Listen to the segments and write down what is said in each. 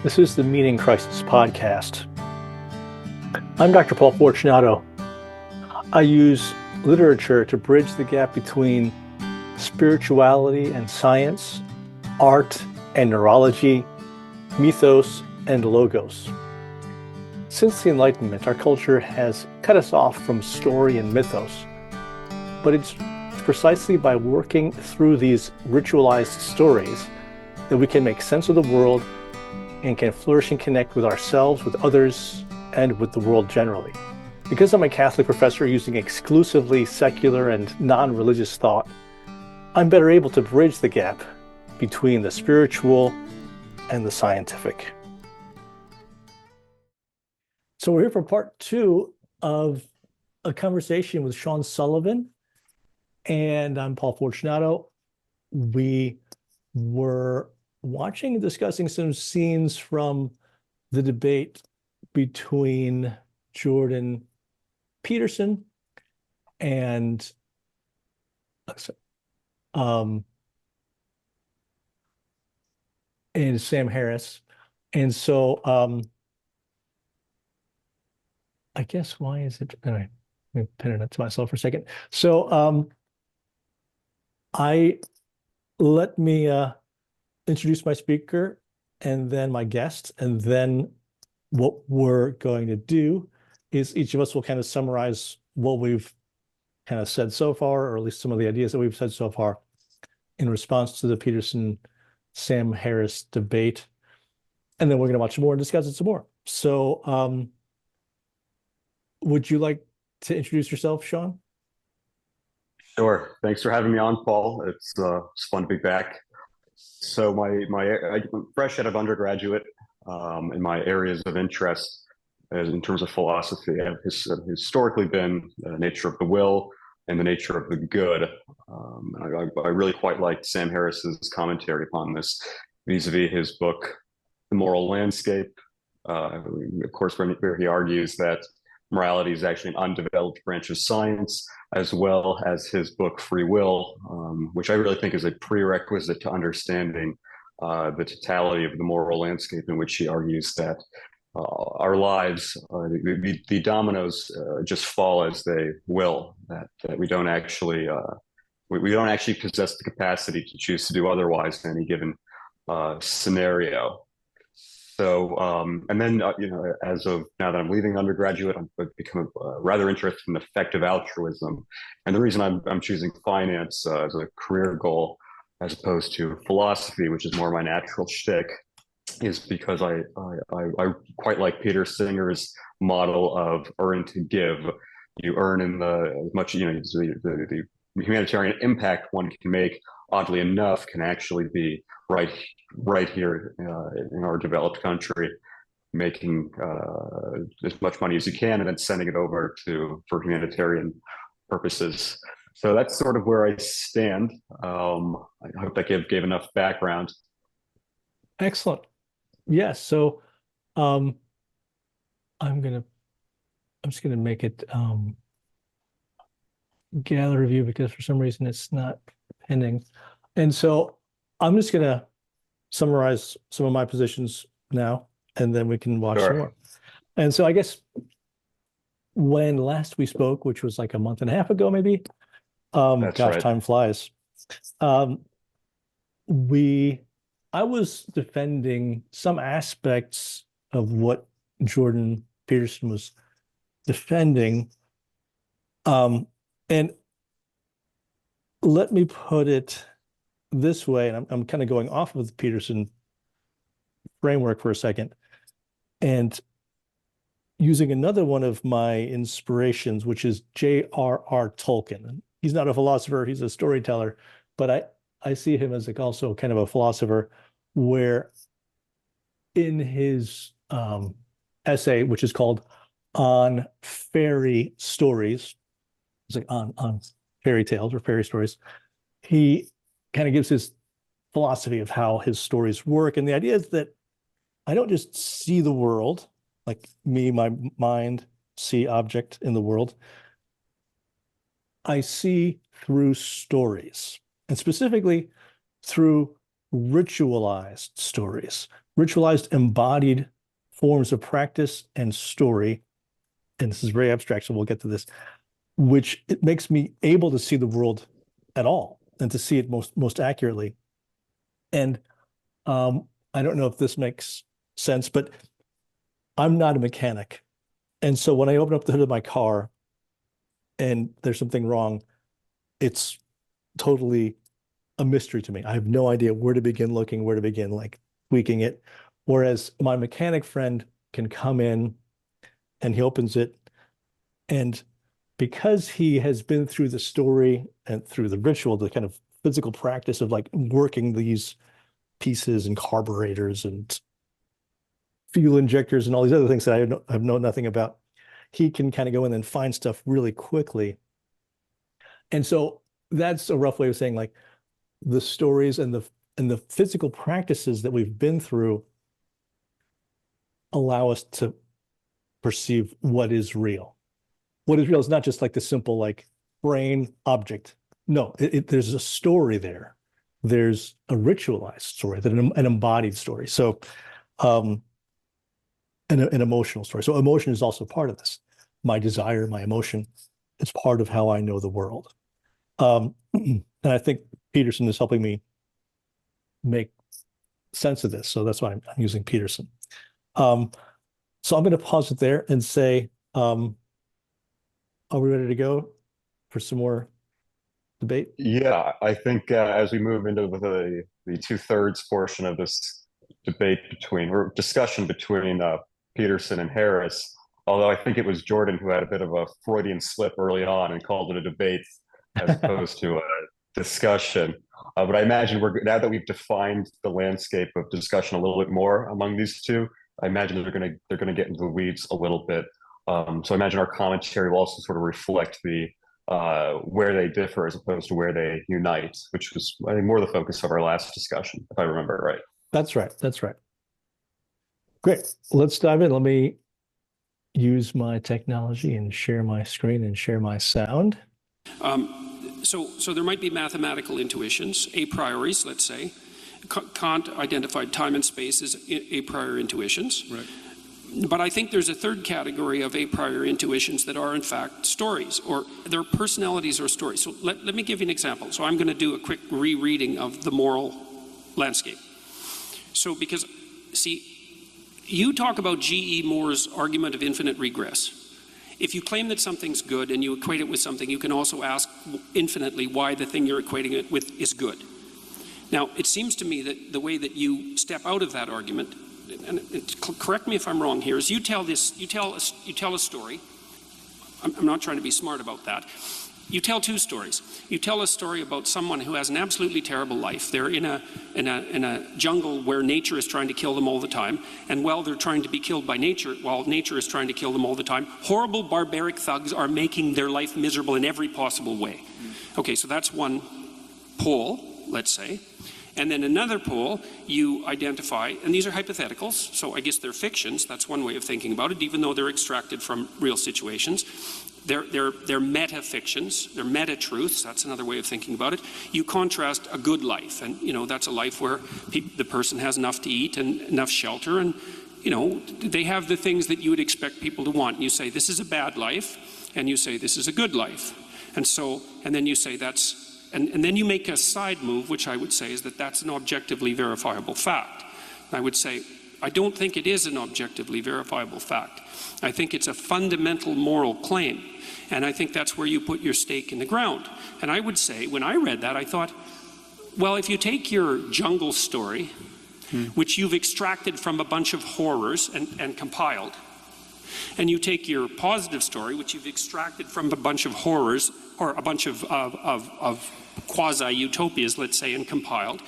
This is the Meaning Crisis podcast. I'm Dr. Paul Fortunato. I use literature to bridge the gap between spirituality and science, art and neurology, mythos and logos. Since the Enlightenment, our culture has cut us off from story and mythos, but it's precisely by working through these ritualized stories that we can make sense of the world and can flourish and connect with ourselves, with others, and with the world generally. Because I'm a Catholic professor using exclusively secular and non-religious thought, I'm better able to bridge the gap between the spiritual and the scientific. So we're here for part two of a conversation with Sean Sullivan, and I'm Paul Fortunato. We were watching and discussing some scenes from the debate between Jordan Peterson and Sam Harris. And so I guess why is it anyway, let me pin it to myself for a second. So let me introduce my speaker and then my guest, and then what we're going to do is each of us will kind of summarize what we've kind of said so far, or at least some of the ideas that we've said so far in response to the Peterson-Sam Harris debate. And then we're going to watch more and discuss it some more. So would you like to introduce yourself, Sean? Sure. Thanks for having me on, Paul. It's fun to be back. So I'm fresh out of undergraduate, in my areas of interest as in terms of philosophy have historically been the nature of the will and the nature of the good. I really quite liked Sam Harris's commentary upon this vis-a-vis his book, The Moral Landscape. Of course, where he argues that morality is actually an undeveloped branch of science, as well as his book Free Will, which I really think is a prerequisite to understanding the totality of the moral landscape, in which he argues that our lives, the dominoes just fall as they will, that we don't actually we don't actually possess the capacity to choose to do otherwise in any given scenario. So, and then, as of now that I'm leaving undergraduate, I've become rather interested in effective altruism. And the reason I'm choosing finance as a career goal, as opposed to philosophy, which is more my natural shtick, is because I quite like Peter Singer's model of earn to give. You earn in as much, the humanitarian impact one can make, oddly enough, can actually be right here in our developed country, making as much money as you can and then sending it over for humanitarian purposes. So that's sort of where I stand. I hope that gave enough background. Excellent. Yes. So I'm just gonna make it gather view, because for some reason it's not pending. And so I'm just gonna summarize some of my positions now, and then we can watch some Sure. more. And so I guess when last we spoke, which was like a month and a half ago, maybe, That's gosh, right. time flies. Um, I was defending some aspects of what Jordan Peterson was defending. And let me put it this way, and I'm kind of going off of the Peterson framework for a second, and using another one of my inspirations, which is J.R.R. Tolkien. He's not a philosopher, he's a storyteller, but I see him as like also kind of a philosopher, where in his essay, which is called On Fairy Stories, it's like on fairy tales or fairy stories, he kind of gives his philosophy of how his stories work. And the idea is that I don't just see the world, like me, my mind, see object in the world. I see through stories, and specifically through ritualized stories. ritualized embodied forms of practice and story, and this is very abstract, so we'll get to this, which it makes me able to see the world at all and to see it most accurately. And I don't know if this makes sense, but I'm not a mechanic. And so when I open up the hood of my car and there's something wrong, it's totally a mystery to me. I have no idea where to begin looking, where to begin like tweaking it. Whereas my mechanic friend can come in and he opens it, and because he has been through the story and through the ritual, the kind of physical practice of like working these pieces and carburetors and fuel injectors and all these other things that I know nothing about, he can kind of go in and find stuff really quickly. And so that's a rough way of saying like the stories and the physical practices that we've been through allow us to perceive what is real. What is real is not just like the simple like brain object. No, there's a story there. There's a ritualized story, an embodied story. So an emotional story. So emotion is also part of this. My desire, my emotion, is part of how I know the world. And I think Peterson is helping me make sense of this. So that's why I'm using Peterson. So I'm going to pause it there and say, are we ready to go for some more debate? Yeah, I think as we move into the 2/3 portion of this debate or discussion between Peterson and Harris, although I think it was Jordan who had a bit of a Freudian slip early on and called it a debate as opposed to a discussion. But I imagine now that we've defined the landscape of discussion a little bit more among these two, I imagine they're going to get into the weeds a little bit. So I imagine our commentary will also sort of reflect where they differ as opposed to where they unite, which was, I think, more the focus of our last discussion, if I remember right. That's right. That's right. Great. Let's dive in. Let me use my technology and share my screen and share my sound. So there might be mathematical intuitions, a prioris, let's say. Kant identified time and space as a priori intuitions. Right. But I think there's a third category of a priori intuitions that are in fact stories, or they're personalities or stories. So let me give you an example. So I'm going to do a quick rereading of the moral landscape. So because, see, you talk about G.E. Moore's argument of infinite regress. If you claim that something's good and you equate it with something, you can also ask infinitely why the thing you're equating it with is good. Now, it seems to me that the way that you step out of that argument, and correct me if I'm wrong here, is you tell a story. I'm not trying to be smart about that. You tell two stories. You tell a story about someone who has an absolutely terrible life. They're in a jungle where nature is trying to kill them all the time, and while they're trying to be killed by nature, while nature is trying to kill them all the time, horrible barbaric thugs are making their life miserable in every possible way. Okay, so that's one pole, let's say. And then another pole, you identify, and these are hypotheticals, so I guess they're fictions. That's one way of thinking about it, even though they're extracted from real situations. They're meta-fictions, they're meta-truths. That's another way of thinking about it. You contrast a good life, and that's a life where the person has enough to eat and enough shelter, and they have the things that you would expect people to want. And you say this is a bad life, and you say this is a good life, and then you say that's. And then you make a side move, which I would say is that's an objectively verifiable fact. I would say, I don't think it is an objectively verifiable fact. I think it's a fundamental moral claim. And I think that's where you put your stake in the ground. And I would say, when I read that, I thought, well, if you take your jungle story, which you've extracted from a bunch of horrors and compiled, and you take your positive story, which you've extracted from a bunch of horrors, or a bunch of quasi-utopias, let's say, and compiled,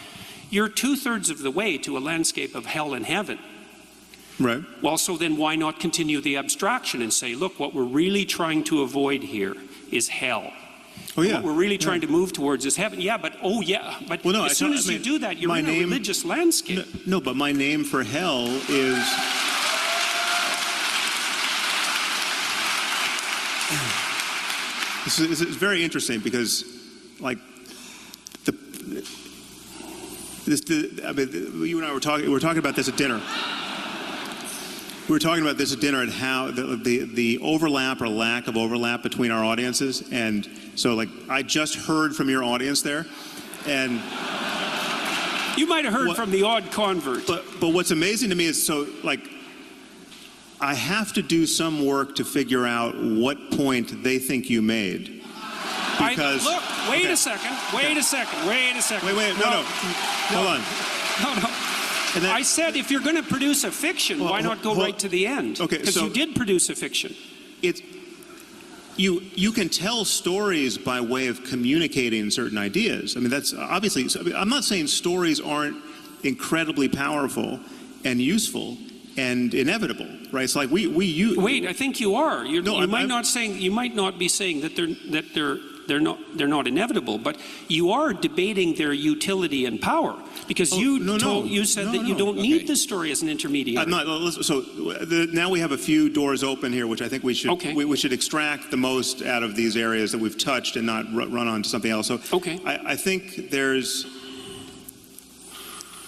you're 2/3 of the way to a landscape of hell and heaven. Right. Well, so then why not continue the abstraction and say, look, what we're really trying to avoid here is hell. Oh, yeah. What we're really trying to move towards is heaven. Yeah, but as soon as you do that, you're in a religious landscape. No, but my name for hell is... This is very interesting because, like, I mean, you and I were talking about this at dinner. We were talking about this at dinner and how the overlap or lack of overlap between our audiences. And so, like, I just heard from your audience there, and you might have heard from the odd convert. But what's amazing to me is, so, like, I have to do some work to figure out what point they think you made. Because wait a second. Wait, no. Hold on. No. Then, I said, if you're going to produce a fiction, why not go right to the end? Okay, because you did produce a fiction. You can tell stories by way of communicating certain ideas. I mean, that's obviously. I'm not saying stories aren't incredibly powerful and useful and inevitable, right? It's like we use. Wait, I think you are. You might not be saying that they're not inevitable, but you are debating their utility and power, because you said that you don't need the story as an intermediary. I'm not. So now we have a few doors open here, which I think we should we should extract the most out of these areas that we've touched and not run on to something else. So I think there's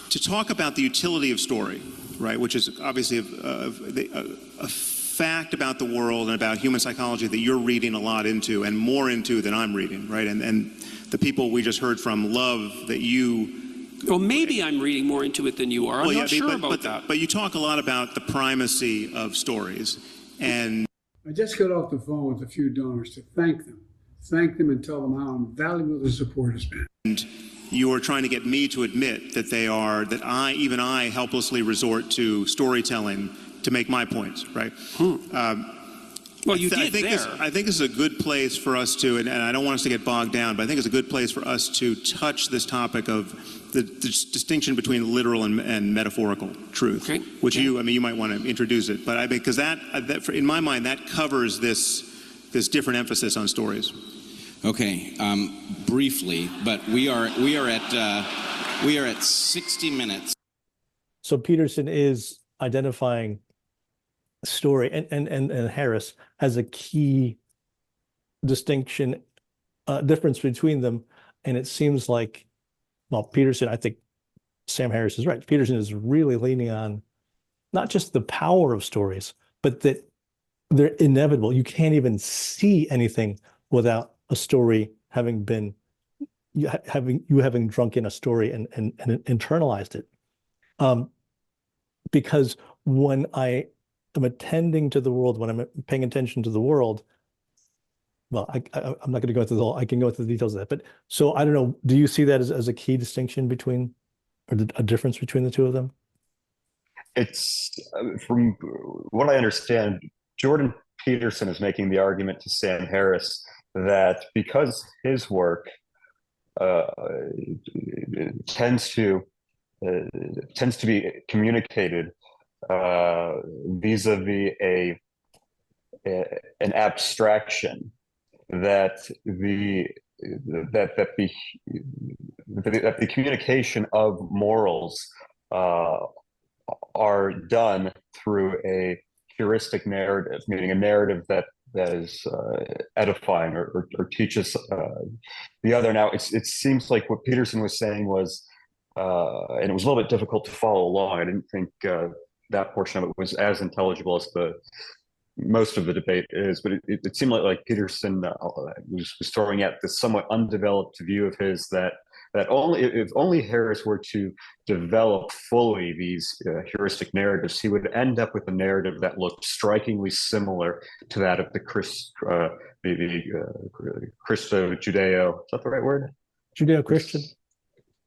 to talk about the utility of story, right? Which is obviously a fact about the world and about human psychology that you're reading a lot into, and more into than I'm reading, right? And the people we just heard from love that you. Well, maybe I'm reading more into it than you are. I'm not sure about that. But you talk a lot about the primacy of stories, and I just got off the phone with a few donors to thank them and tell them how invaluable the support has been. And you are trying to get me to admit that even I helplessly resort to storytelling to make my points, right? Well, you did I think this is a good place for us to, and I don't want us to get bogged down, but I think it's a good place for us to touch this topic of the distinction between literal and metaphorical truth, which you might want to introduce it, but because that in my mind that covers this different emphasis on stories. Okay, briefly, but we are at 60 minutes. So Peterson is identifying story, and Harris has a key distinction, difference between them, and it seems like, well, Peterson, I think Sam Harris is right. Peterson is really leaning on not just the power of stories, but that they're inevitable. You can't even see anything without a story having been having drunk in a story and internalized it. Because when I am attending to the world, when I'm paying attention to the world, well, I'm not going to go into the whole, I can go into the details of that. But so I don't know, do you see that as a key distinction between, or a difference between the two of them? It's, from what I understand, Jordan Peterson is making the argument to Sam Harris that because his work tends to be communicated vis-a-vis an abstraction, that the communication of morals are done through a heuristic narrative, meaning a narrative that is edifying or teaches the other. Now, it seems like what Peterson was saying was, and it was a little bit difficult to follow along. I didn't think that portion of it was as intelligible as most of the debate is, but it seemed like Peterson was throwing at this somewhat undeveloped view of his that if only Harris were to develop fully these heuristic narratives, he would end up with a narrative that looked strikingly similar to that of the Christo-Judeo, is that the right word? Judeo-Christian.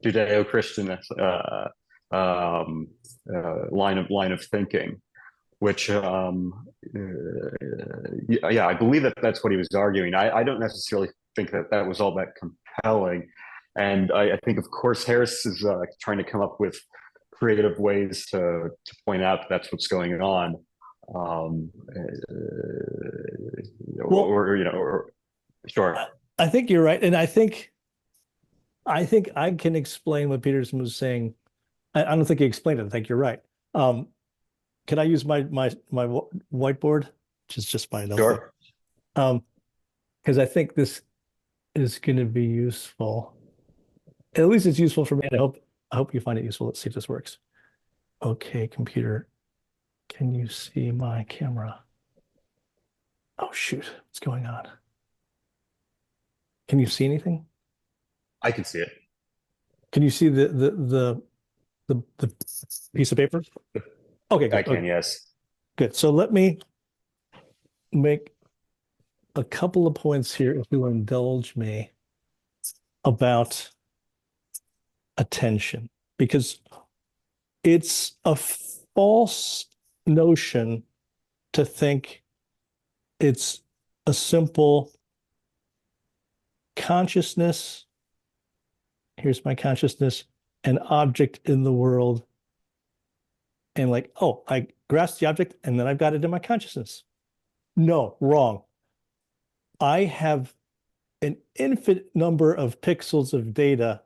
Judeo-Christian line of thinking, which I believe that's what he was arguing. I don't necessarily think that was all that compelling, and I think, of course, Harris is trying to come up with creative ways to point out that's what's going on, sure. I think you're right, and I think I can explain what Peterson was saying. I don't think he explained it. I think you're right. Can I use my whiteboard, which is just my notebook? Sure. Because I think this is going to be useful. At least it's useful for me, and I hope you find it useful. Let's see if this works. Okay, computer, can you see my camera? Oh, shoot, what's going on? Can you see anything? I can see it. Can you see the piece of paper? Okay, good. I can, Okay, yes. good. So let me make a couple of points here, if you'll indulge me, about attention, because it's a false notion to think it's a simple consciousness. Here's my consciousness, an object in the world. And like, oh, I grasp the object and then I've got it in my consciousness. No, wrong. I have an infinite number of pixels of data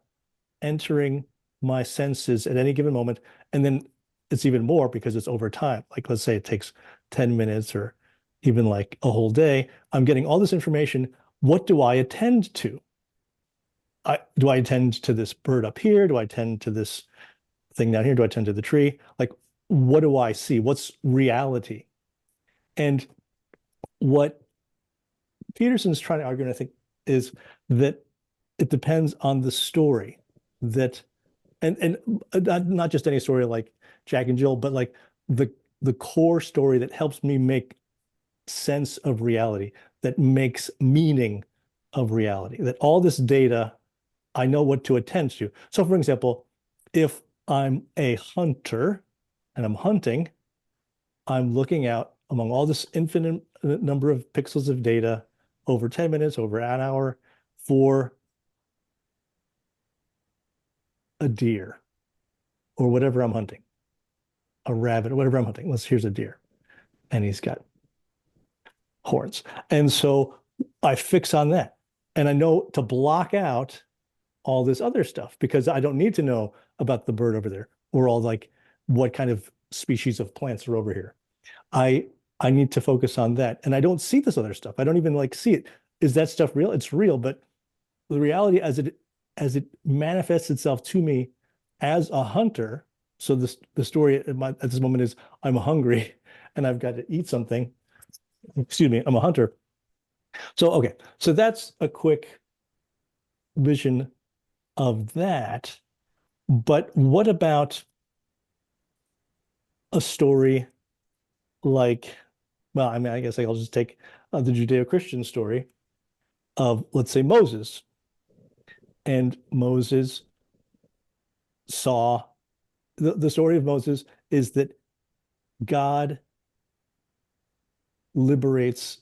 entering my senses at any given moment. And then it's even more because it's over time. Like, let's say it takes 10 minutes or even like a whole day. I'm getting all this information. What do I attend to? Do I attend to this bird up here? Do I attend to this thing down here? Do I attend to the tree? Like, what do I see? What's reality? And what Peterson's trying to argue, and I think, is that it depends on the story that, and not just any story like Jack and Jill, but like the core story that helps me make sense of reality, that makes meaning of reality, that all this data, I know what to attend to. So for example, if I'm a hunter and I'm hunting, I'm looking out among all this infinite number of pixels of data over 10 minutes, over an hour, for a deer or whatever I'm hunting, a rabbit or whatever I'm hunting. Here's a deer and he's got horns. And so I fix on that. And I know to block out all this other stuff because I don't need to know about the bird over there or all like what kind of species of plants are over here. I need to focus on that. And I don't see this other stuff. I don't even like see it. Is that stuff real? It's real, but the reality as it manifests itself to me as a hunter. So the story at this moment is I'm hungry and I've got to eat something. Excuse me, I'm a hunter. So, okay. So that's a quick vision of that. But what about a story like, well, I mean, I guess I'll just take the Judeo-Christian story of, let's say, Moses. And Moses saw, the story of Moses is that God liberates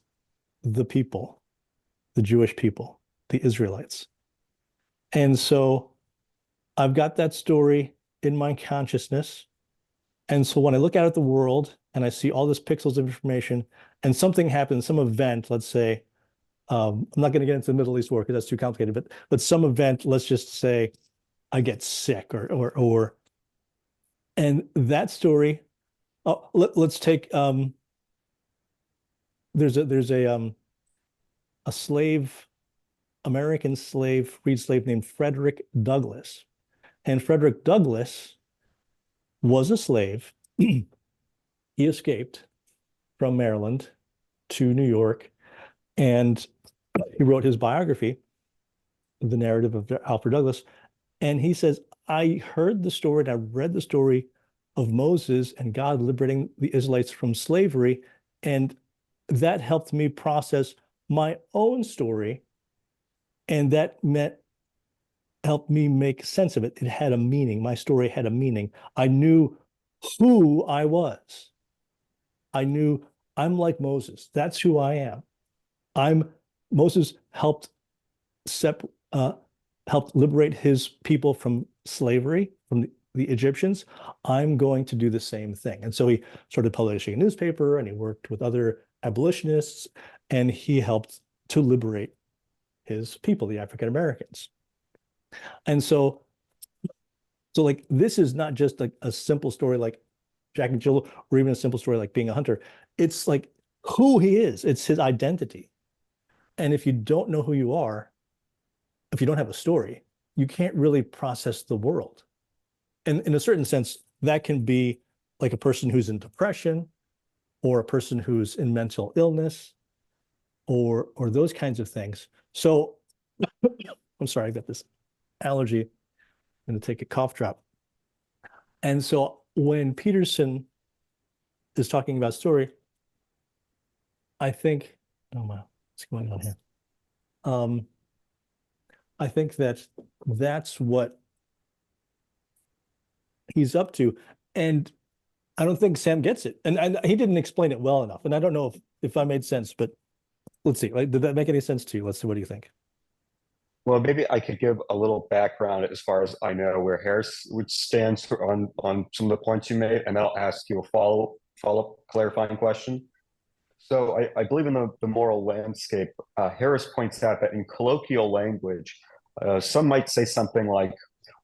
the people, the Jewish people, the Israelites. And so I've got that story in my consciousness. And so when I look out at the world and I see all this pixels of information and something happens, some event, let's say, I'm not going to get into the Middle East war because that's too complicated, but some event, let's just say I get sick or and that story, let's take, there's a slave, American slave, freed slave named Frederick Douglass. And Frederick Douglass was a slave. He escaped from Maryland to New York, and he wrote his biography, The Narrative of Alfred Douglass. And he says, I heard the story and I read the story of Moses and God liberating the Israelites from slavery, and that helped me process my own story, and that helped me make sense of it. It had a meaning. My story had a meaning. I knew who I was. I knew I'm like Moses. That's who I am. Moses helped liberate his people from slavery, from the Egyptians. I'm going to do the same thing. And so he started publishing a newspaper, and he worked with other abolitionists, and he helped to liberate his people, the African Americans. And so like, this is not just like a simple story like Jack and Jill, or even a simple story like being a hunter. It's like who he is. It's his identity. And if you don't know who you are, if you don't have a story, you can't really process the world. and in a certain sense, that can be like a person who's in depression, or a person who's in mental illness, or those kinds of things. So I'm sorry, I got this allergy. I'm going to take a cough drop. And so when Peterson is talking about story, I think, oh my, what's going on here? I think that that's what he's up to. And I don't think Sam gets it. And he didn't explain it well enough. And I don't know if I made sense, but let's see. Like, did that make any sense to you? Let's see. What do you think? Well, maybe I could give a little background as far as I know where Harris would stand on some of the points you made, and then I'll ask you a follow-up clarifying question. So I believe in the moral landscape. Harris points out that in colloquial language, some might say something like,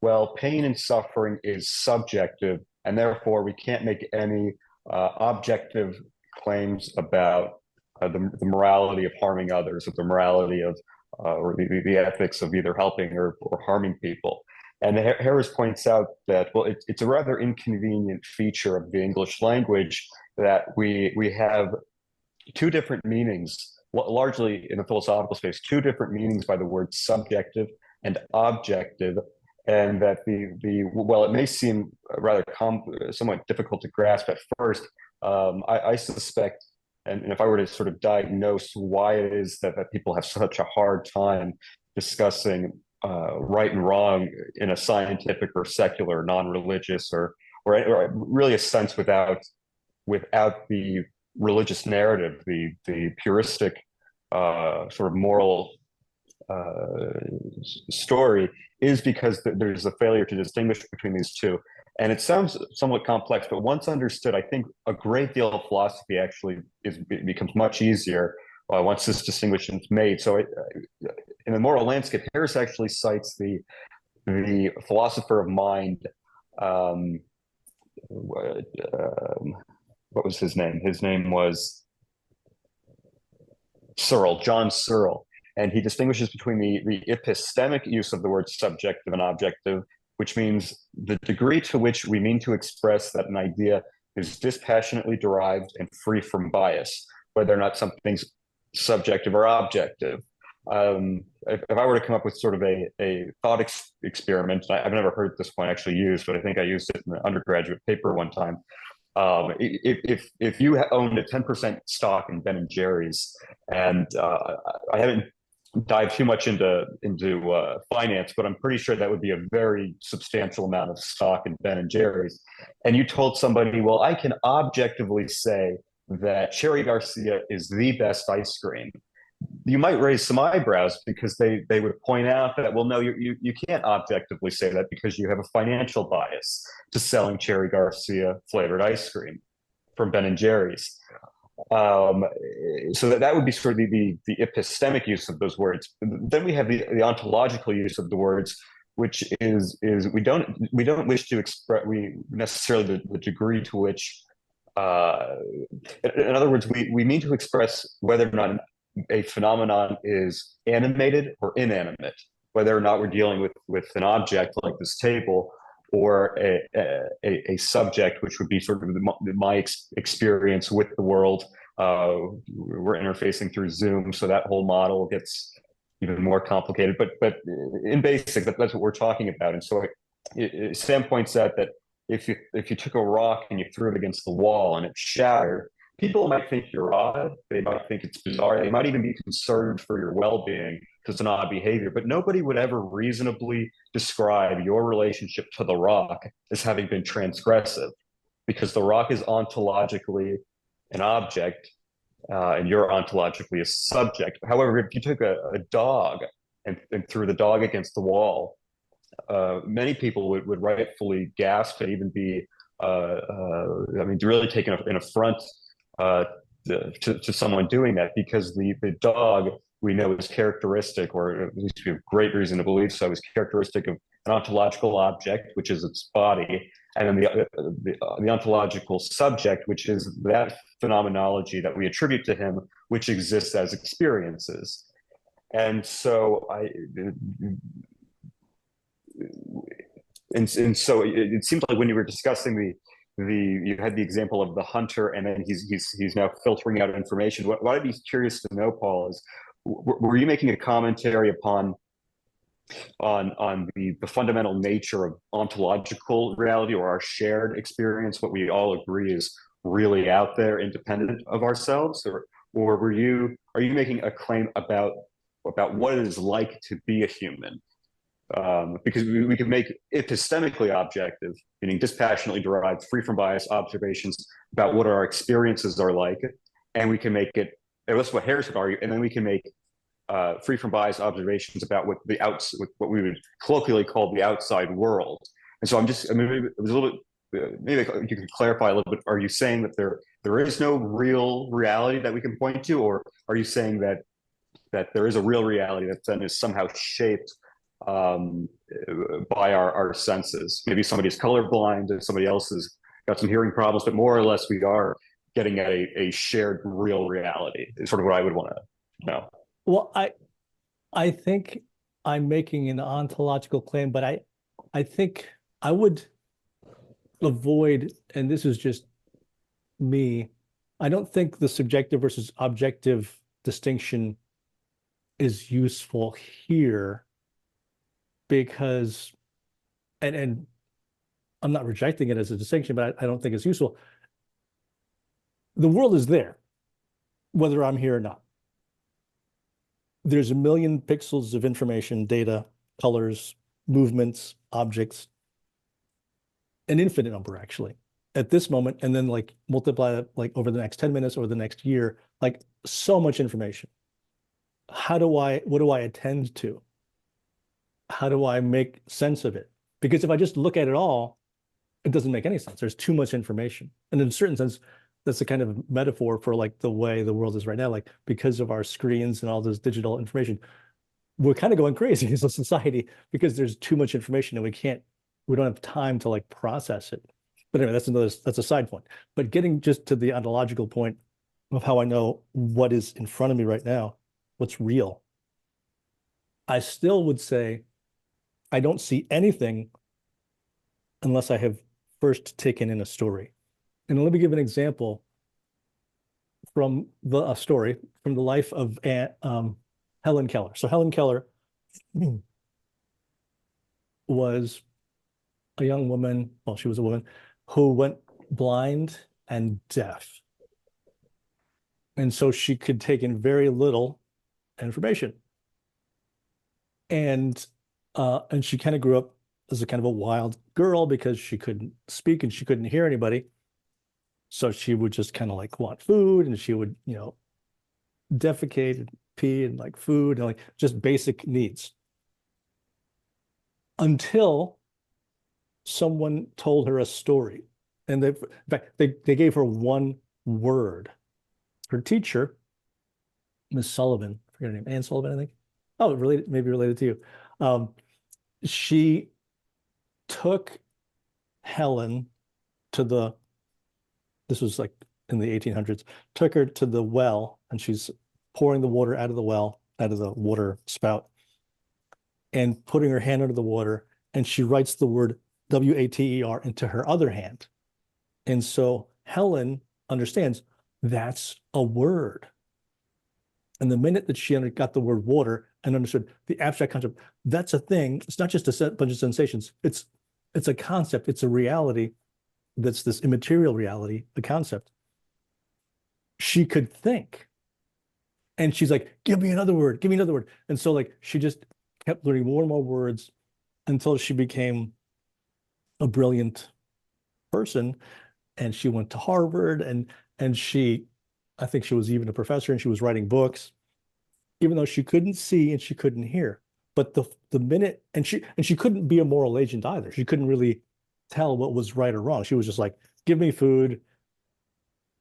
well, pain and suffering is subjective, and therefore we can't make any objective claims about the morality of harming others, or the morality of or the ethics of either helping or harming people. And Harris points out that, well, it's a rather inconvenient feature of the English language that we have two different meanings, largely in the philosophical space, two different meanings by the word subjective and objective, and that well, it may seem rather somewhat difficult to grasp at first. I suspect, and if I were to sort of diagnose why it is that people have such a hard time discussing right and wrong in a scientific or secular, non-religious, or really a sense without the religious narrative, the puristic sort of moral story, is because there's a failure to distinguish between these two. And it sounds somewhat complex, but once understood, I think a great deal of philosophy actually becomes much easier once this distinction is made. So in the moral landscape, Harris actually cites the philosopher of mind. What was his name? His name was John Searle. And he distinguishes between the epistemic use of the word subjective and objective, which means the degree to which we mean to express that an idea is dispassionately derived and free from bias, whether or not something's subjective or objective. If I were to come up with sort of a thought experiment, I've never heard this one actually used, but I think I used it in an undergraduate paper one time. If you owned a 10% stock in Ben and Jerry's, and I haven't dived too much into finance, but I'm pretty sure that would be a very substantial amount of stock in Ben and Jerry's. And you told somebody, well, I can objectively say that Cherry Garcia is the best ice cream. You might raise some eyebrows because they would point out that, well, no, you can't objectively say that because you have a financial bias to selling Cherry Garcia flavored ice cream from Ben and Jerry's. So that would be sort of the epistemic use of those words. Then we have the ontological use of the words, which is we don't wish to express necessarily the degree to which, in other words, we mean to express whether or not a phenomenon is animated or inanimate, whether or not we're dealing with an object like this table, or a subject, which would be sort of my experience with the world. We're interfacing through Zoom, so that whole model gets even more complicated. But in basic, that's what we're talking about. And so Sam points out that if you took a rock and you threw it against the wall and it shattered, people might think you're odd. They might think it's bizarre. They might even be concerned for your well-being because it's an odd behavior. But nobody would ever reasonably describe your relationship to the rock as having been transgressive, because the rock is ontologically an object, and you're ontologically a subject. However, if you took a dog and threw the dog against the wall, many people would rightfully gasp and even be, really take an affront to someone doing that, because the dog, we know, is characteristic, or at least we have great reason to believe so, is characteristic of an ontological object, which is its body, and then the ontological subject, which is that phenomenology that we attribute to him, which exists as experiences. And so and so it seems like when you were discussing you had the example of the hunter, and then he's now filtering out information. What I'd be curious to know, Paul, is were you making a commentary upon on the fundamental nature of ontological reality, or our shared experience, what we all agree is really out there, independent of ourselves, or are you making a claim about what it is like to be a human? Because we can make epistemically objective, meaning dispassionately derived, free from bias observations about what our experiences are like, and we can make it, and that's what Harris would argue, and then we can make free from bias observations about what what we would colloquially call the outside world. And so I mean, maybe it was a little bit, maybe you could clarify a little bit. Are you saying that there is no real reality that we can point to, or are you saying that there is a real reality that then is somehow shaped by our senses? Maybe somebody's colorblind and somebody else has got some hearing problems, but more or less we are getting at a shared real reality is sort of what I would want to know. Well, I think I'm making an ontological claim, but I think I would avoid, and this is just me, I don't think the subjective versus objective distinction is useful here, because, and I'm not rejecting it as a distinction, but I don't think it's useful. The world is there, whether I'm here or not. There's a million pixels of information, data, colors, movements, objects, an infinite number actually at this moment, and then like multiply it like over the next 10 minutes or the next year, like so much information. What do I attend to? How do I make sense of it? Because if I just look at it all, it doesn't make any sense. There's too much information. And in a certain sense, that's a kind of metaphor for like the way the world is right now. Like because of our screens and all this digital information, we're kind of going crazy as a society because there's too much information and we don't have time to like process it. But anyway, that's a side point. But getting just to the ontological point of how I know what is in front of me right now, what's real, I still would say I don't see anything unless I have first taken in a story. And let me give an example from a story from the life of Helen Keller. So Helen Keller was a young woman, well, she was a woman who went blind and deaf. And so she could take in very little information. And she kind of grew up as a kind of a wild girl because she couldn't speak and she couldn't hear anybody. So she would just kind of like want food, and she would, defecate and pee and like food and like just basic needs. Until someone told her a story. And in fact, they gave her one word. Her teacher, Miss Sullivan, I forget her name, Anne Sullivan, I think. Oh, maybe related to you. She took Helen to this was like in the 1800s, took her to the well, and she's pouring the water out of the well, out of the water spout, and putting her hand under the water, and she writes the word W-A-T-E-R into her other hand. And so Helen understands that's a word. And the minute that she got the word water and understood the abstract concept, that's a thing. It's not just a bunch of sensations. It's a concept. It's a reality. That's this immaterial reality, the concept. She could think. And she's like, give me another word, give me another word. And so like she just kept learning more and more words until she became a brilliant person. And she went to Harvard, and I think she was even a professor, and she was writing books, even though she couldn't see and she couldn't hear. But the minute, and she couldn't be a moral agent either. She couldn't really tell what was right or wrong. She was just like, give me food.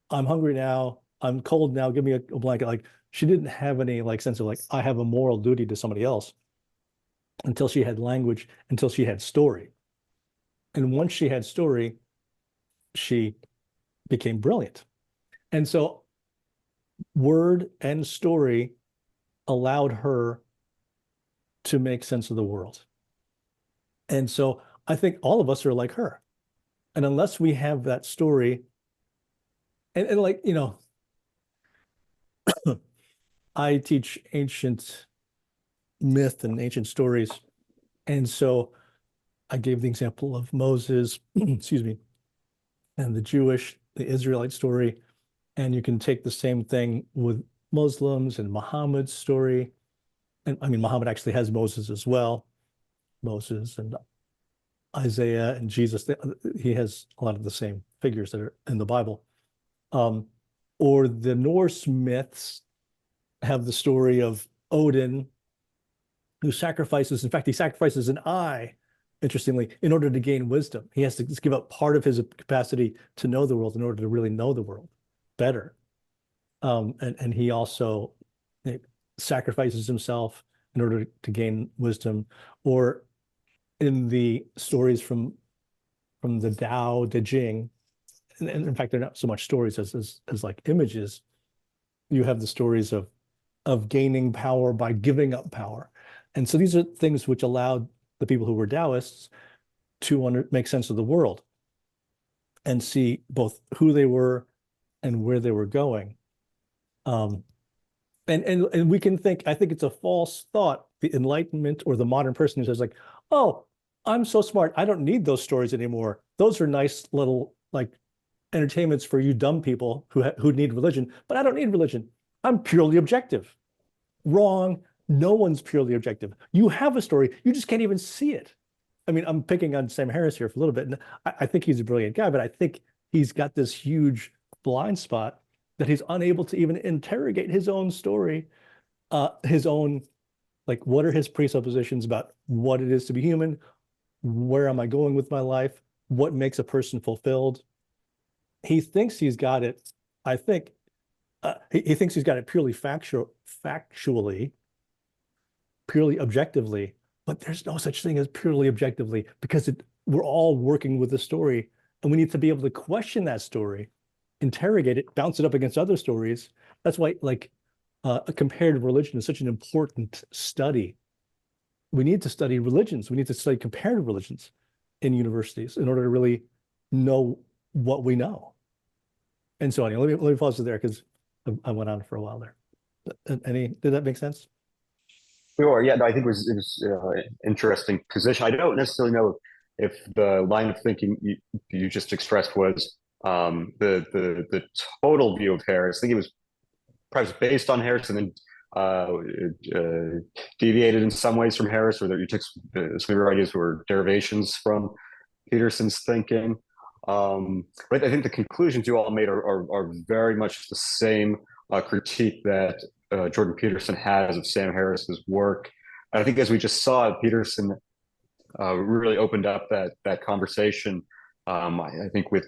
I'm hungry now. I'm cold now. Give me a blanket. Like she didn't have any like sense of like, I have a moral duty to somebody else, until she had language, until she had story. And once she had story, she became brilliant. And so word and story allowed her to make sense of the world. And so I think all of us are like her. And unless we have that story, and like, you know, I teach ancient myth and ancient stories. And so I gave the example of Moses, excuse me, and the Israelite story. And you can take the same thing with Muslims and Muhammad's story. And I mean, Muhammad actually has Moses as well. Moses and Isaiah and Jesus, he has a lot of the same figures that are in the Bible. Or the Norse myths have the story of Odin, who sacrifices, in fact, he sacrifices an eye, interestingly, in order to gain wisdom. He has to give up part of his capacity to know the world in order to really know the world better. And he also sacrifices himself in order to gain wisdom. Or in the stories from the Tao Te Ching, and in fact, they're not so much stories as like images. You have the stories of gaining power by giving up power. And so these are things which allowed the people who were Taoists to make sense of the world and see both who they were and where they were going. And we can think, I think it's a false thought, the Enlightenment or the modern person who says like, oh, I'm so smart, I don't need those stories anymore. Those are nice little like entertainments for you dumb people who need religion, but I don't need religion. I'm purely objective. Wrong. No one's purely objective. You have a story, you just can't even see it. I mean, I'm picking on Sam Harris here for a little bit, and I think he's a brilliant guy, but I think he's got this huge blind spot that he's unable to even interrogate his own story, his own, like, what are his presuppositions about what it is to be human? Where am I going with my life? What makes a person fulfilled? He thinks he's got it. I think he thinks he's got it purely factually, purely objectively, but there's no such thing as purely objectively because we're all working with the story, and we need to be able to question that story, interrogate it, bounce it up against other stories. That's why, like, a comparative religion is such an important study. We need to study religions. We need to study comparative religions in universities in order to really know what we know. And so anyway, let me pause there because I went on for a while there. Did that make sense? Sure. Yeah. No, I think it was interesting position. I don't necessarily know if the line of thinking you just expressed was the total view of Harris. I think it was perhaps based on Harris and then deviated in some ways from Harris, or that you took some of your ideas were derivations from Peterson's thinking. But I think the conclusions you all made are very much the same critique that Jordan Peterson has of Sam Harris's work. And I think, as we just saw, Peterson really opened up that conversation. I think with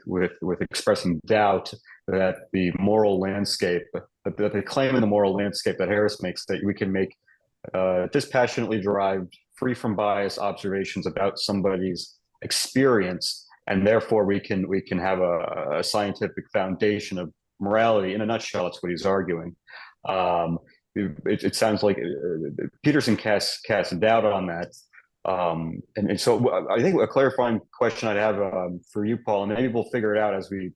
expressing doubt that the moral landscape, that the claim in the moral landscape that Harris makes, that we can make dispassionately derived, free from bias observations about somebody's experience, and therefore we can have a scientific foundation of morality. In a nutshell, that's what he's arguing. It sounds like Peterson casts doubt on that. And so I think a clarifying question I'd have for you, Paul, and maybe we'll figure it out as we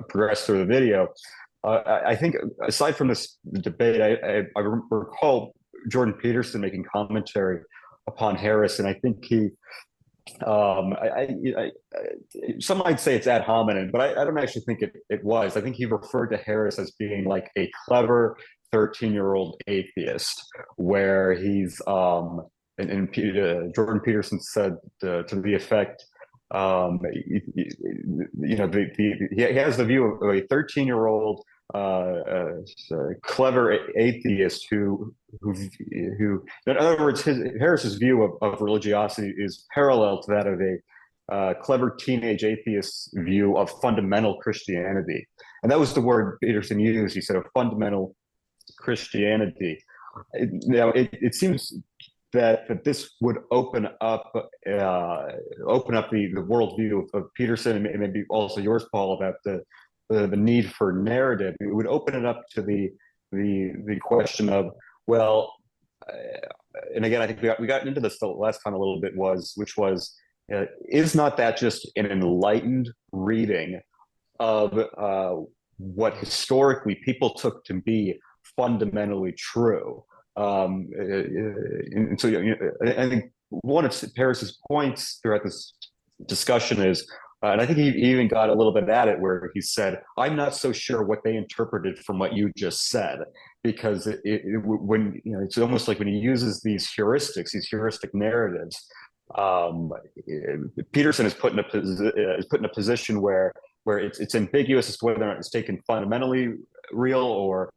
progress through the video. I think aside from this debate, I recall Jordan Peterson making commentary upon Harris, and I think he, some might say it's ad hominem, but I don't actually think it was. I think he referred to Harris as being like a clever 13-year-old atheist, where he's and Jordan Peterson said to the effect, he has the view of a 13-year-old clever atheist who, in other words, Harris's view of religiosity is parallel to that of a clever teenage atheist's view of fundamental Christianity. And that was the word Peterson used. He said of fundamental Christianity. It seems that this would open up the worldview of Peterson, and maybe also yours, Paul, about the need for narrative. It would open it up to the question of, well, and again, I think we got into this the last time a little bit, which was is not that just an enlightened reading of what historically people took to be fundamentally true? And so I think one of Harris's points throughout this discussion is, and I think he even got a little bit at it, where he said, "I'm not so sure what they interpreted from what you just said," because when it's almost like when he uses these heuristics, these heuristic narratives. Peterson is put in a position where it's ambiguous as to whether or not it's taken fundamentally real or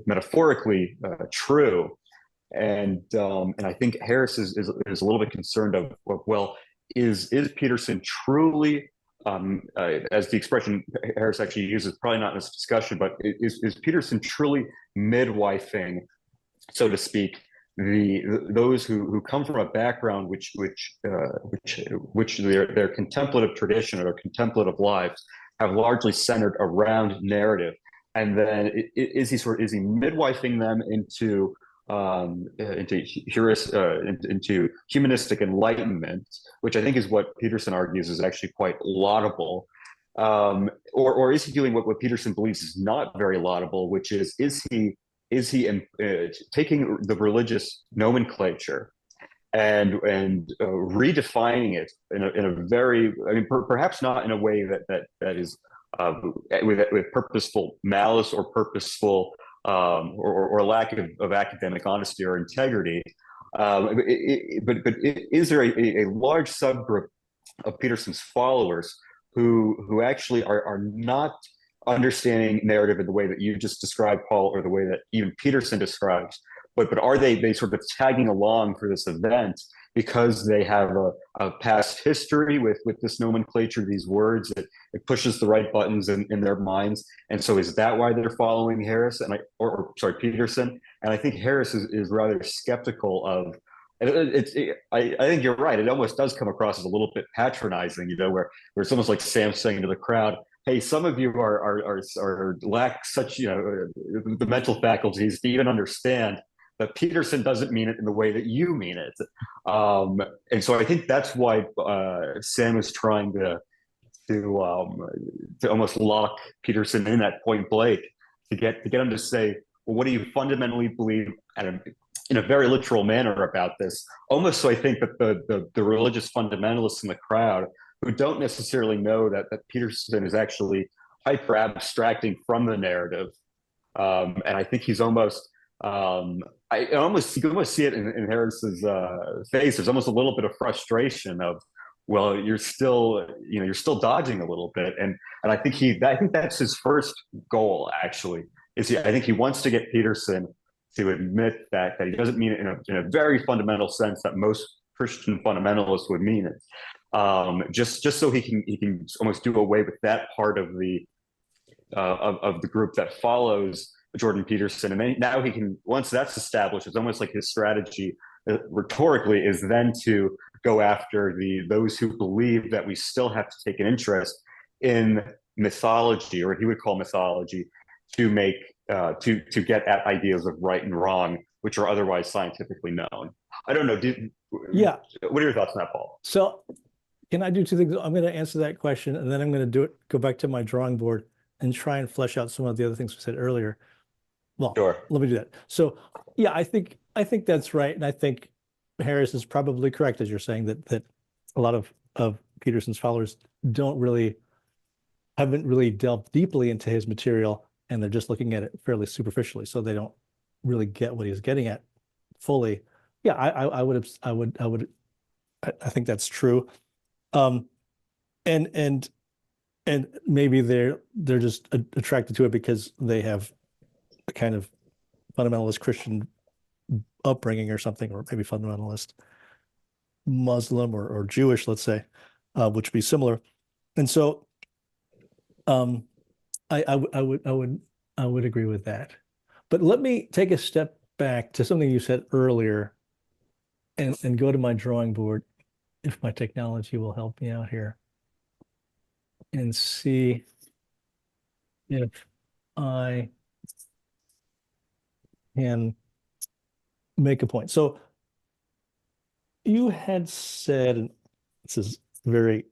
metaphorically true. And I think Harris is a little bit concerned of, well, is Peterson truly, as the expression Harris actually uses, probably not in this discussion, but is Peterson truly midwifing, so to speak, those who come from a background which their contemplative tradition or their contemplative lives have largely centered around narrative, and then is he midwifing them into humanistic enlightenment, which I think is what Peterson argues is actually quite laudable, or is he doing what Peterson believes is not very laudable, which is he taking the religious nomenclature and redefining it in a very, I mean, perhaps not in a way that is with purposeful malice or purposeful or lack of academic honesty or integrity, but is there a large subgroup of Peterson's followers who actually are not understanding narrative in the way that you just described, Paul, or the way that even Peterson describes, but are they sort of tagging along for this event because they have a past history with this nomenclature, these words, it pushes the right buttons in their minds, and so is that why they're following Harris Peterson? And I think Harris is rather skeptical of. I think you're right. It almost does come across as a little bit patronizing, where it's almost like Sam saying to the crowd, "Hey, some of you are lack such the mental faculties to even understand that Peterson doesn't mean it in the way that you mean it." And so I think that's why Sam is trying to almost lock Peterson in at point blank to get him to say, "Well, what do you fundamentally believe?" in a very literal manner about this, almost so I think that the religious fundamentalists in the crowd who don't necessarily know that Peterson is actually hyper abstracting from the narrative, and I think he's almost you can almost see it in Harris's face. There's almost a little bit of frustration of, well, you're still dodging a little bit, and I think that's his first goal actually. I think he wants to get Peterson to admit that he doesn't mean it in a very fundamental sense that most Christian fundamentalists would mean it, just so he can almost do away with that part of the group that follows Jordan Peterson, and then now he can, once that's established, it's almost like his strategy rhetorically is then to go after those who believe that we still have to take an interest in mythology, or what he would call mythology, to make to get at ideas of right and wrong, which are otherwise scientifically known. I don't know. Yeah. What are your thoughts on that, Paul? So can I do two things? I'm going to answer that question, and then I'm going to go back to my drawing board and try and flesh out some of the other things we said earlier. Well, sure. Let me do that. So yeah, I think that's right. And I think Harris is probably correct, as you're saying, that a lot of Peterson's followers haven't really delved deeply into his material, and they're just looking at it fairly superficially, so they don't really get what he's getting at fully. Yeah, I think that's true. And maybe they're just attracted to it because they have a kind of fundamentalist Christian upbringing or something, or maybe fundamentalist Muslim or Jewish, let's say, which would be similar. And so I would agree with that. But let me take a step back to something you said earlier and go to my drawing board, if my technology will help me out here, and see if I can make a point. So You had said, and this is very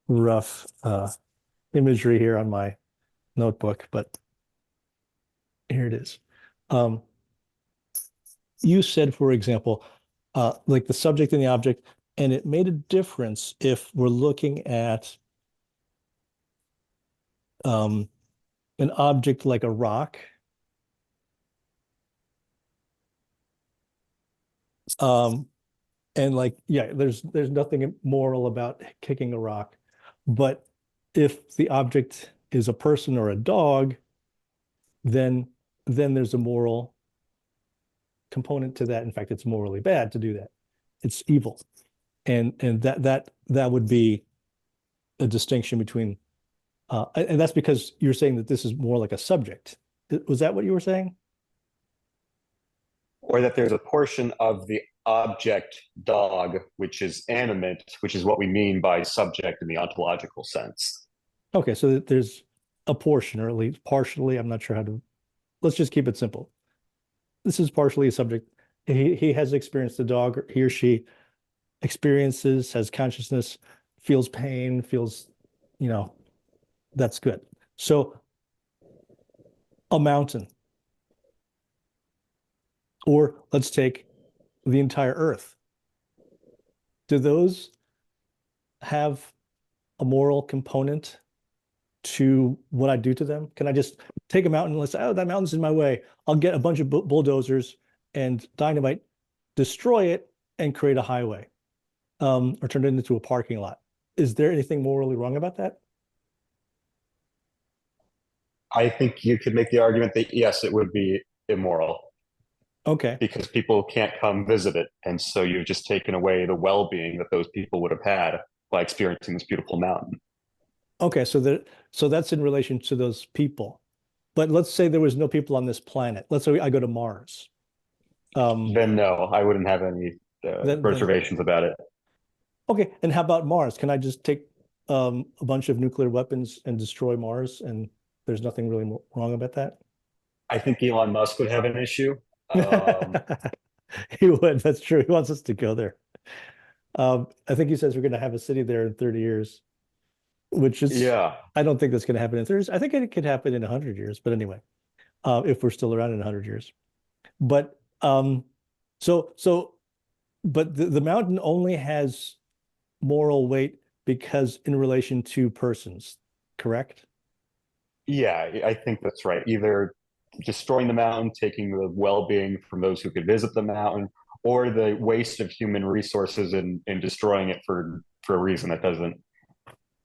rough imagery here on my notebook, but here it is. You said, for example, like the subject and the object, and it made a difference if we're looking at an object like a rock. And like, yeah, there's nothing moral about kicking a rock. But if the object is a person or a dog, then there's a moral component to that. In fact, it's morally bad to do that. It's evil. And that would be a distinction between and that's because you're saying that this is more like a subject. Was that what you were saying? Or that there's a portion of the object dog which is animate, which is what we mean by subject in the ontological sense. Okay, so there's a portion, or at least partially. I'm not sure how to. Let's just keep it simple. This is partially a subject. He has experienced the dog, or he or she experiences, has consciousness, feels pain, feels, that's good. So a mountain, or let's take the entire earth. Do those have a moral component to what I do to them? Can I just take a mountain and let's say, oh, that mountain's in my way. I'll get a bunch of bulldozers and dynamite, destroy it, and create a highway, or turn it into a parking lot. Is there anything morally wrong about that? I think you could make the argument that yes, it would be immoral. Okay. Because people can't come visit it. And so you've just taken away the well-being that those people would have had by experiencing this beautiful mountain. Okay, so that's in relation to those people. But let's say there was no people on this planet. Let's say I go to Mars. Then no, I wouldn't have any reservations about it. Okay, and how about Mars? Can I just take a bunch of nuclear weapons and destroy Mars, and there's nothing really wrong about that? I think Elon Musk would have an issue. He would. That's true. He wants us to go there. I think he says we're going to have a city there in 30 years, which is, yeah. I don't think that's going to happen in 30 years. I think it could happen in 100 years, but anyway, if we're still around in 100 years. But but the mountain only has moral weight because in relation to persons, correct? Yeah, I think that's right. Either destroying the mountain, taking the well-being from those who could visit the mountain, or the waste of human resources in destroying it for a reason that doesn't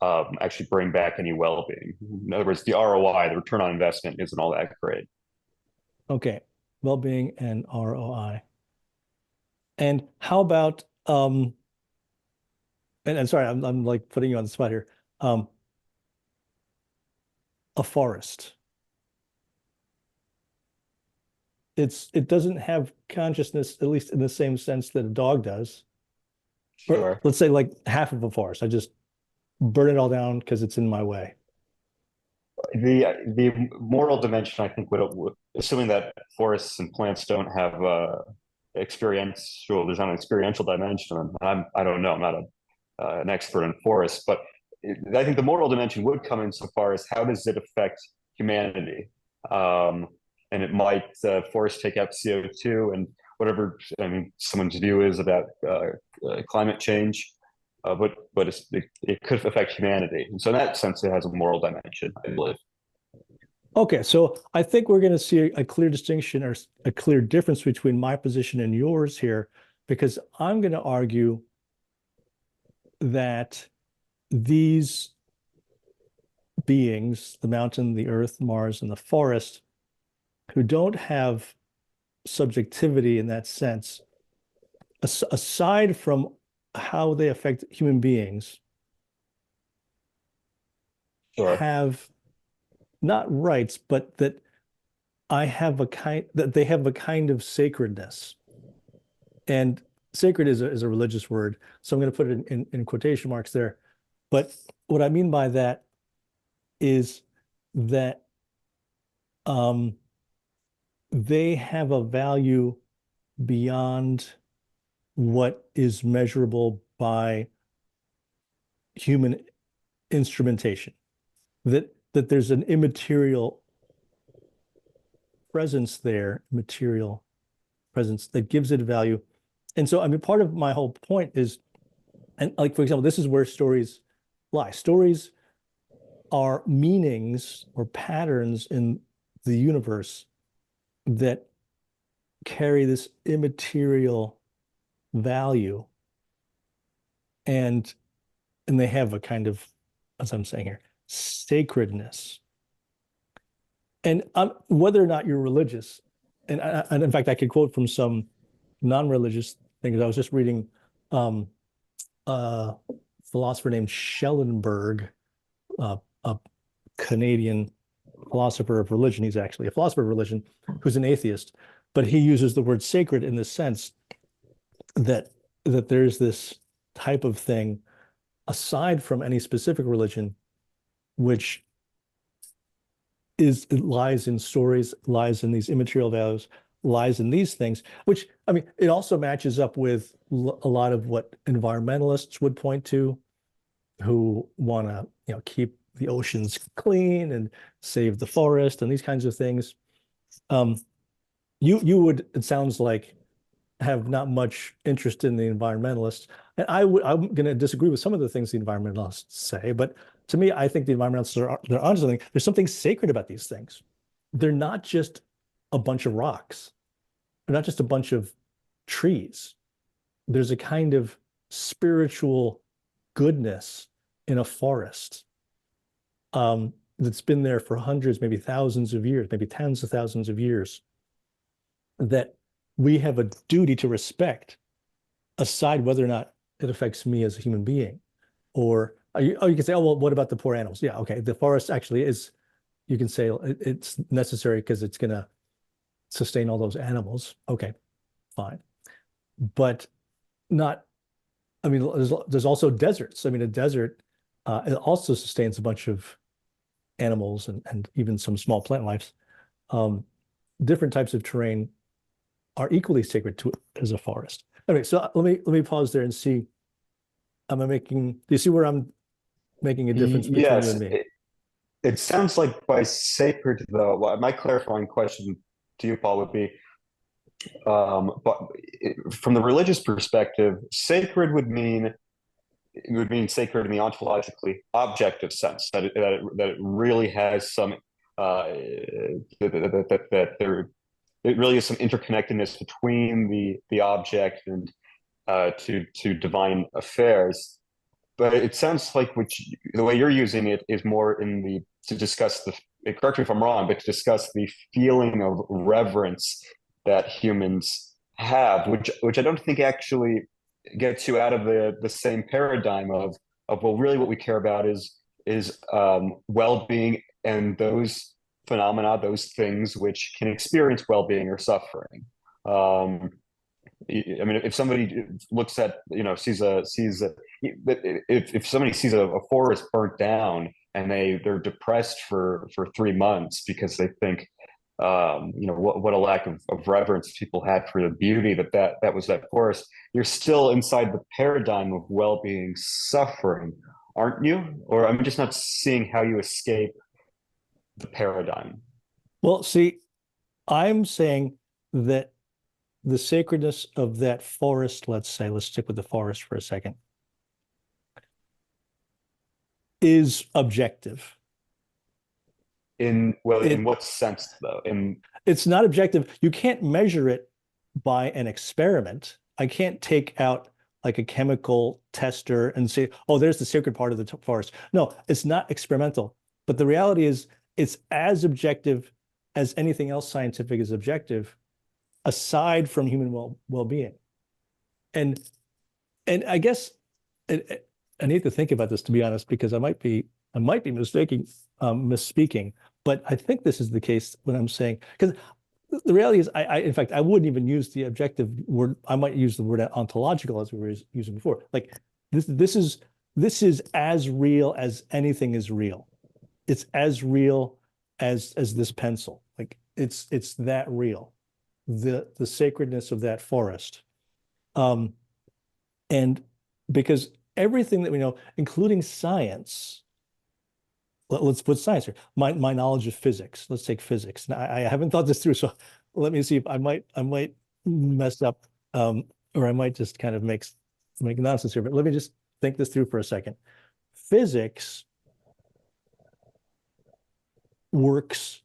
actually bring back any well-being. In other words, the ROI, the return on investment, isn't all that great. Okay, well-being and ROI. And how about and sorry, I'm like putting you on the spot here. A forest. It doesn't have consciousness, at least in the same sense that a dog does. Sure. Or let's say like half of a forest. I just burn it all down because it's in my way. The moral dimension, I think, would assuming that forests and plants don't have experiential, there's not an experiential dimension. I don't know. I'm not an expert in forests, but I think the moral dimension would come insofar as how does it affect humanity? And it might force take out CO2 and whatever, I mean, someone's view is about climate change, but it could affect humanity. And so in that sense, it has a moral dimension, I believe. Okay, so I think we're going to see a clear distinction or a clear difference between my position and yours here, because I'm going to argue that these beings, the mountain, the earth, Mars, and the forest, who don't have subjectivity in that sense, aside from how they affect human beings, Sure. have not rights, but that they have a kind of sacredness. And sacred is a religious word, so I'm going to put it in quotation marks there. But what I mean by that is that they have a value beyond what is measurable by human instrumentation, that there's an immaterial presence there, material presence that gives it value. And so, I mean, part of my whole point is, and like, for example, this is where stories lie. Stories are meanings or patterns in the universe that carry this immaterial value, and they have a kind of, as I'm saying here, sacredness. And whether or not you're religious, and in fact, I could quote from some non-religious things. I was just reading a philosopher named Schellenberg, a Canadian philosopher of religion. He's actually a philosopher of religion who's an atheist, but he uses the word sacred in the sense that there's this type of thing aside from any specific religion, which it lies in stories, lies in these immaterial values, lies in these things, which, I mean, it also matches up with a lot of what environmentalists would point to, who want to, keep the oceans clean and save the forest and these kinds of things. You would, it sounds like, have not much interest in the environmentalists. And I'm going to disagree with some of the things the environmentalists say, but to me, I think the environmentalists they're onto something. There's something sacred about these things. They're not just a bunch of rocks. They're not just a bunch of trees. There's a kind of spiritual goodness in a forest that's been there for hundreds, maybe thousands of years, maybe tens of thousands of years, that we have a duty to respect, aside whether or not it affects me as a human being. Or you can say, oh, well, what about the poor animals? Yeah, okay. The forest actually is, you can say it's necessary because it's going to sustain all those animals. Okay, fine. But not, I mean, there's also deserts. I mean, a desert, it also sustains a bunch of animals and even some small plant lives. Different types of terrain are equally sacred to as a forest. Anyway, so let me pause there and see. Do you see where I'm making a difference between you and me? It sounds like by sacred, though, my clarifying question to you, Paul, would be, but from the religious perspective, sacred would mean sacred in the ontologically objective sense, that it really has some that there it really is some interconnectedness between the object and to divine affairs. But it sounds like the way you're using it is more to discuss correct me if I'm wrong, but to discuss the feeling of reverence that humans have, which I don't think actually gets you out of the same paradigm of well, really what we care about is well-being and those phenomena, those things which can experience well-being or suffering. I mean, if somebody looks at, if somebody sees a forest burnt down and they're depressed for 3 months because they think, what a lack of reverence people had for the beauty that was that forest, you're still inside the paradigm of well-being suffering, aren't you? Or I'm just not seeing how you escape the paradigm. Well, see, I'm saying that the sacredness of that forest, let's stick with the forest for a second, is objective. In what sense, though? It's not objective. You can't measure it by an experiment. I can't take out like a chemical tester and say, oh, there's the sacred part of the forest. No, it's not experimental. But the reality is it's as objective as anything else scientific is objective, aside from human well-being. And I guess I need to think about this, to be honest, because I might be misspeaking, but I think this is the case when I'm saying, because the reality is, in fact, I wouldn't even use the objective word. I might use the word ontological as we were using before. Like this is as real as anything is real. It's as real as this pencil. Like it's that real. The sacredness of that forest. And because everything that we know, including science, let's put science here. My knowledge of physics. Let's take physics. Now, I haven't thought this through, so let me see if I might mess up, or I might just kind of make nonsense here. But let me just think this through for a second. Physics works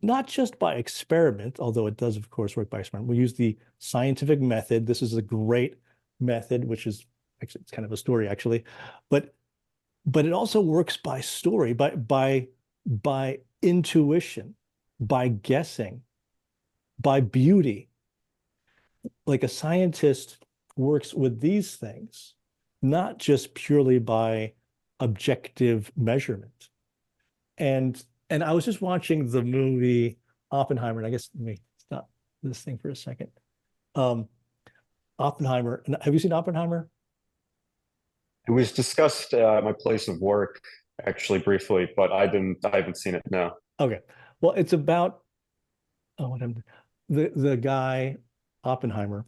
not just by experiment, although it does, of course, work by experiment. We use the scientific method. This is a great method, which is actually, it's kind of a story, actually, but it also works by story, by intuition, by guessing, by beauty. Like a scientist works with these things, not just purely by objective measurement. And I was just watching the movie Oppenheimer, and I guess let me stop this thing for a second. Oppenheimer. Have you seen Oppenheimer? It was discussed at my place of work, actually, briefly, but I haven't seen it, no. Okay. Well, it's about the guy, Oppenheimer,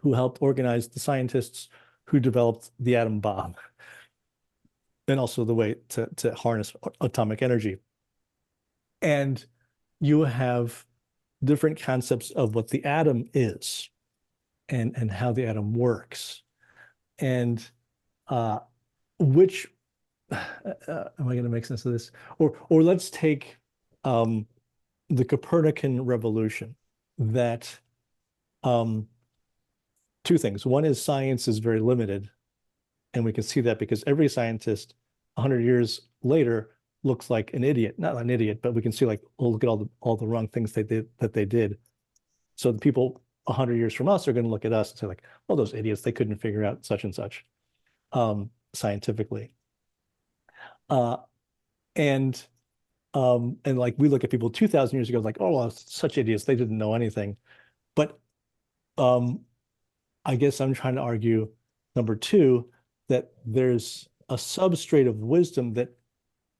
who helped organize the scientists who developed the atom bomb and also the way to harness atomic energy. And you have different concepts of what the atom is and how the atom works. And which am I going to make sense of this? Or let's take the Copernican revolution. That two things. One is science is very limited, and we can see that because every scientist 100 years later looks like an idiot. Not an idiot, but we can see like, oh, look at all the wrong things they did. So the people 100 years from us are going to look at us and say like, oh, those idiots, they couldn't figure out such and such scientifically. And like we look at people 2,000 years ago, like, oh, well, such idiots, they didn't know anything. But I guess I'm trying to argue, number two, that there's a substrate of wisdom that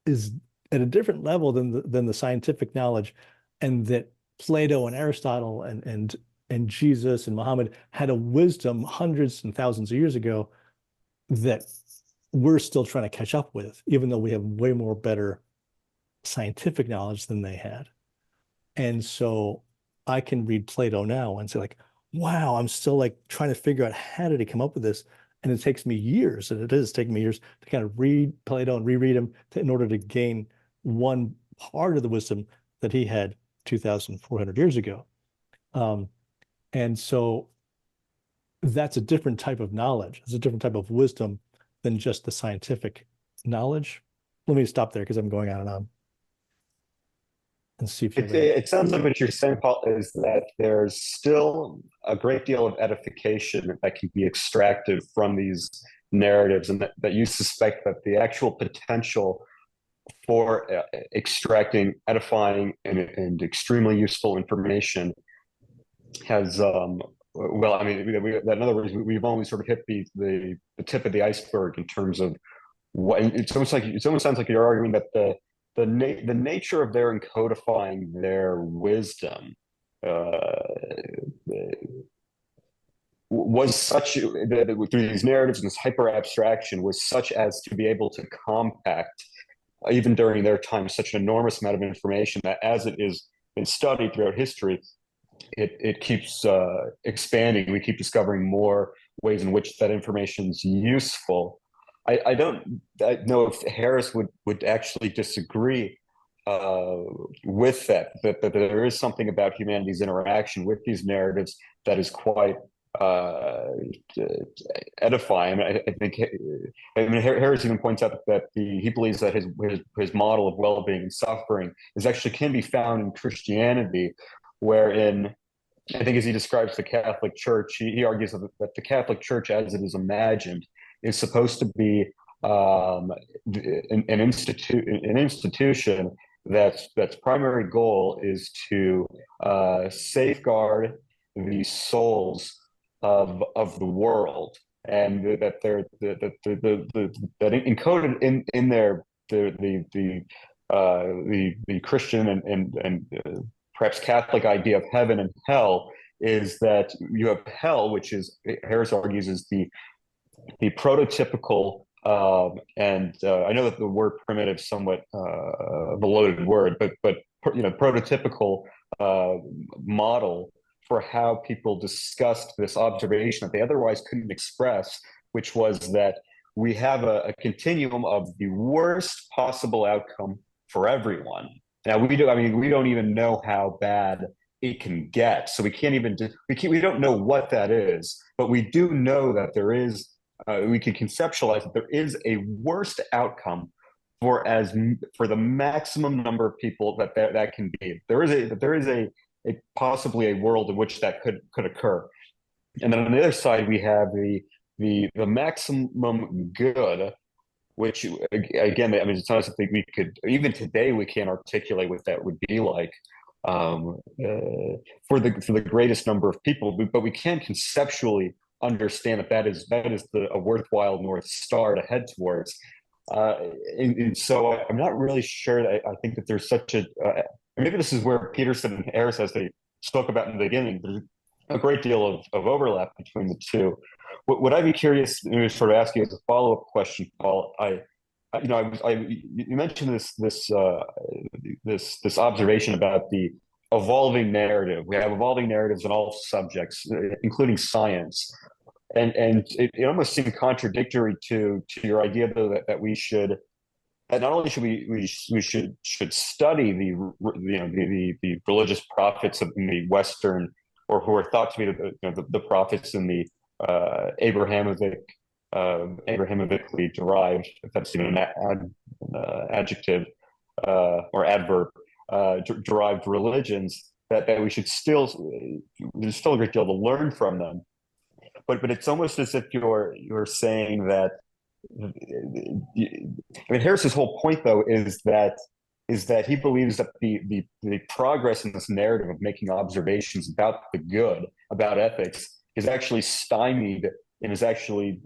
is at a different level than the scientific knowledge, and that Plato and Aristotle and Jesus and Muhammad had a wisdom hundreds and thousands of years ago that we're still trying to catch up with, even though we have way more better scientific knowledge than they had. And so I can read Plato now and say like, wow, I'm still like trying to figure out how did he come up with this? And it takes me years, and it is taking me years to kind of read Plato and reread him in order to gain one part of the wisdom that he had 2,400 years ago. And so that's a different type of knowledge. It's a different type of wisdom than just the scientific knowledge. Let me stop there because I'm going on and on. And see if it sounds like what you're saying, Paul, is that there's still a great deal of edification that can be extracted from these narratives, and that you suspect that the actual potential for extracting edifying and extremely useful information has well, I mean, in other words, we've only sort of hit the tip of the iceberg in terms of what. It almost sounds like you're arguing that the nature of their encodifying their wisdom was such through these narratives and this hyper abstraction was such as to be able to compact, even during their time, such an enormous amount of information that as it is been studied throughout history, it keeps expanding. We keep discovering more ways in which that information is useful. I don't know if Harris would actually disagree with that there is something about humanity's interaction with these narratives that is quite edifying. I think Harris even points out that he believes that his model of well-being and suffering can be found in Christianity, wherein I think as he describes the Catholic Church, he argues that the Catholic Church as it is imagined is supposed to be an institution that's primary goal is to safeguard the souls of the world, and that they're that encoded in their the Christian and perhaps Catholic idea of heaven and hell is that you have hell, which is, Harris argues, is the prototypical, and I know that the word primitive is somewhat a loaded word, but prototypical model for how people discussed this observation that they otherwise couldn't express, which was that we have a continuum of the worst possible outcome for everyone. Now we don't even know how bad it can get, so we don't know what that is, but we do know that there is. We can conceptualize that there is a worst outcome for the maximum number of people that can be. There is a possibly a world in which that could occur, and then on the other side we have the maximum good, which again, I mean, it's not something we could even today we can't articulate what that would be like for the greatest number of people, but we can conceptually understand that is a worthwhile North Star to head towards. And so I'm not really sure that I think that there's such a maybe this is where Peterson and Harris, as they spoke about in the beginning, there's a great deal of overlap between the two. What I'd be curious to sort of ask you as a follow-up question, Paul, you mentioned this observation about the evolving narrative. We have evolving narratives in all subjects, including science. And it almost seemed contradictory to your idea, though, that we should, that not only should we should study the religious prophets of the Western, or who are thought to be the prophets in the Abrahamically derived, if that's even an adjective or adverb, derived religions, that we should there's still a great deal to learn from them. But it's almost as if you're saying that. I mean, Harris's whole point, though, is that he believes that the progress in this narrative of making observations about the good, about ethics, is actually stymied and is actually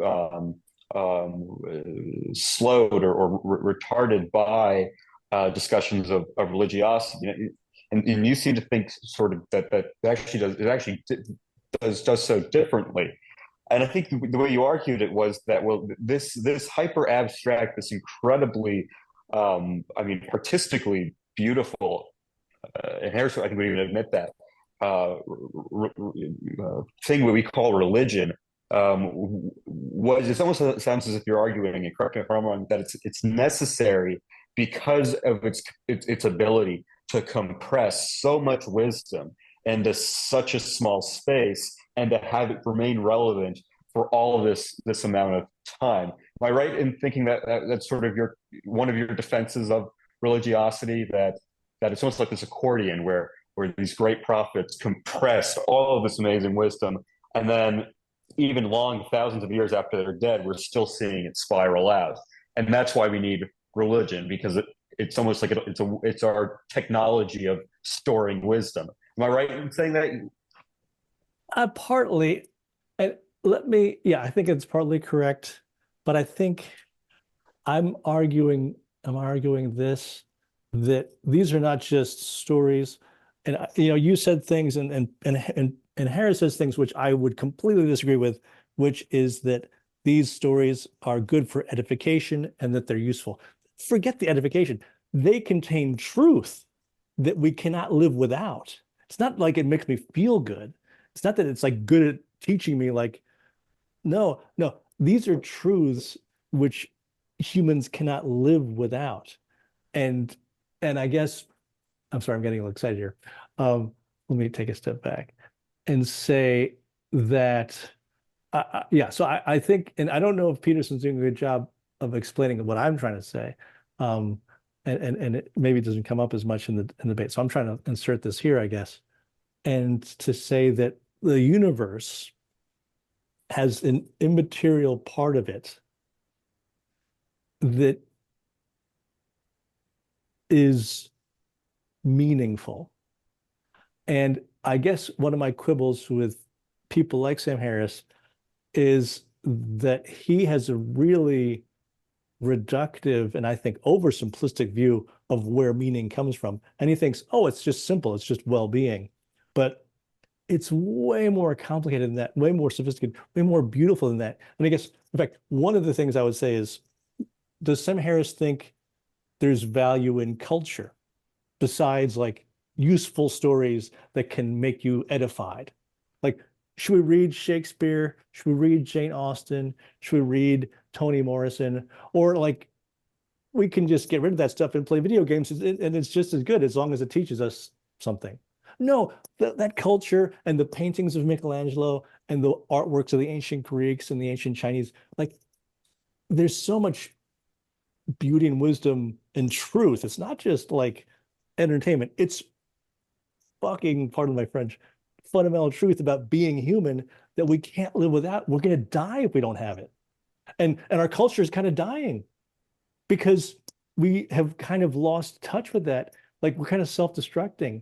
slowed or retarded by discussions of religiosity. And you seem to think sort of that actually does so differently. And I think the way you argued it was that, well, this hyper abstract, this incredibly, artistically beautiful, and Harris, I think, would even admit that, thing what we call religion, it almost sounds as if you're arguing, and correct me if I'm wrong, that it's necessary because of its ability to compress so much wisdom into such a small space, and to have it remain relevant for all of this amount of time. Am I right in thinking that that's sort of one of your defenses of religiosity, that it's almost like this accordion where these great prophets compressed all of this amazing wisdom, and then even thousands of years after they're dead, we're still seeing it spiral out, and that's why we need religion, because it's almost like it's our technology of storing wisdom. Am I right in saying that? Partly, and I think it's partly correct, but I think I'm arguing that these are not just stories, and you said things, and Harris says things which I would completely disagree with, which is that these stories are good for edification and that they're useful. Forget the edification; they contain truth that we cannot live without. It's not like it makes me feel good. It's not that it's like good at teaching me, like, no, these are truths which humans cannot live without. And I guess, I'm sorry, I'm getting a little excited here. Let me take a step back and say that, so I think, and I don't know if Peterson's doing a good job of explaining what I'm trying to say. And it maybe doesn't come up as much in the debate. So I'm trying to insert this here, I guess, and to say that the universe has an immaterial part of it that is meaningful. And I guess one of my quibbles with people like Sam Harris is that he has a really reductive and I think oversimplistic view of where meaning comes from. And he thinks, oh, it's just simple. It's just well-being. But It's way more complicated than that, way more sophisticated, way more beautiful than that. And I guess, in fact, one of the things I would say is, does Sam Harris think there's value in culture besides like useful stories that can make you edified? Like, should we read Shakespeare? Should we read Jane Austen? Should we read Toni Morrison? Or like, we can just get rid of that stuff and play video games, and it's just as good as long as it teaches us something. No, that culture and the paintings of Michelangelo and the artworks of the ancient Greeks and the ancient Chinese, like, there's so much beauty and wisdom and truth. It's not just like entertainment. It's fucking, pardon my French, fundamental truth about being human that we can't live without. We're going to die if we don't have it. And our culture is kind of dying because we have kind of lost touch with that. Like, we're kind of self-destructing,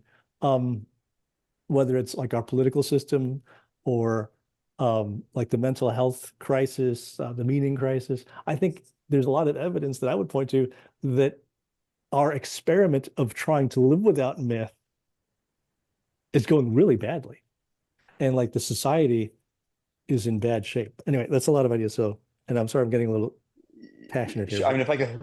whether it's like our political system or like the mental health crisis, the meaning crisis. I think there's a lot of evidence that I would point to that our experiment of trying to live without myth is going really badly. And like the society is in bad shape. Anyway, that's a lot of ideas. So, and I'm sorry, I'm getting a little passionate here. I mean, if I could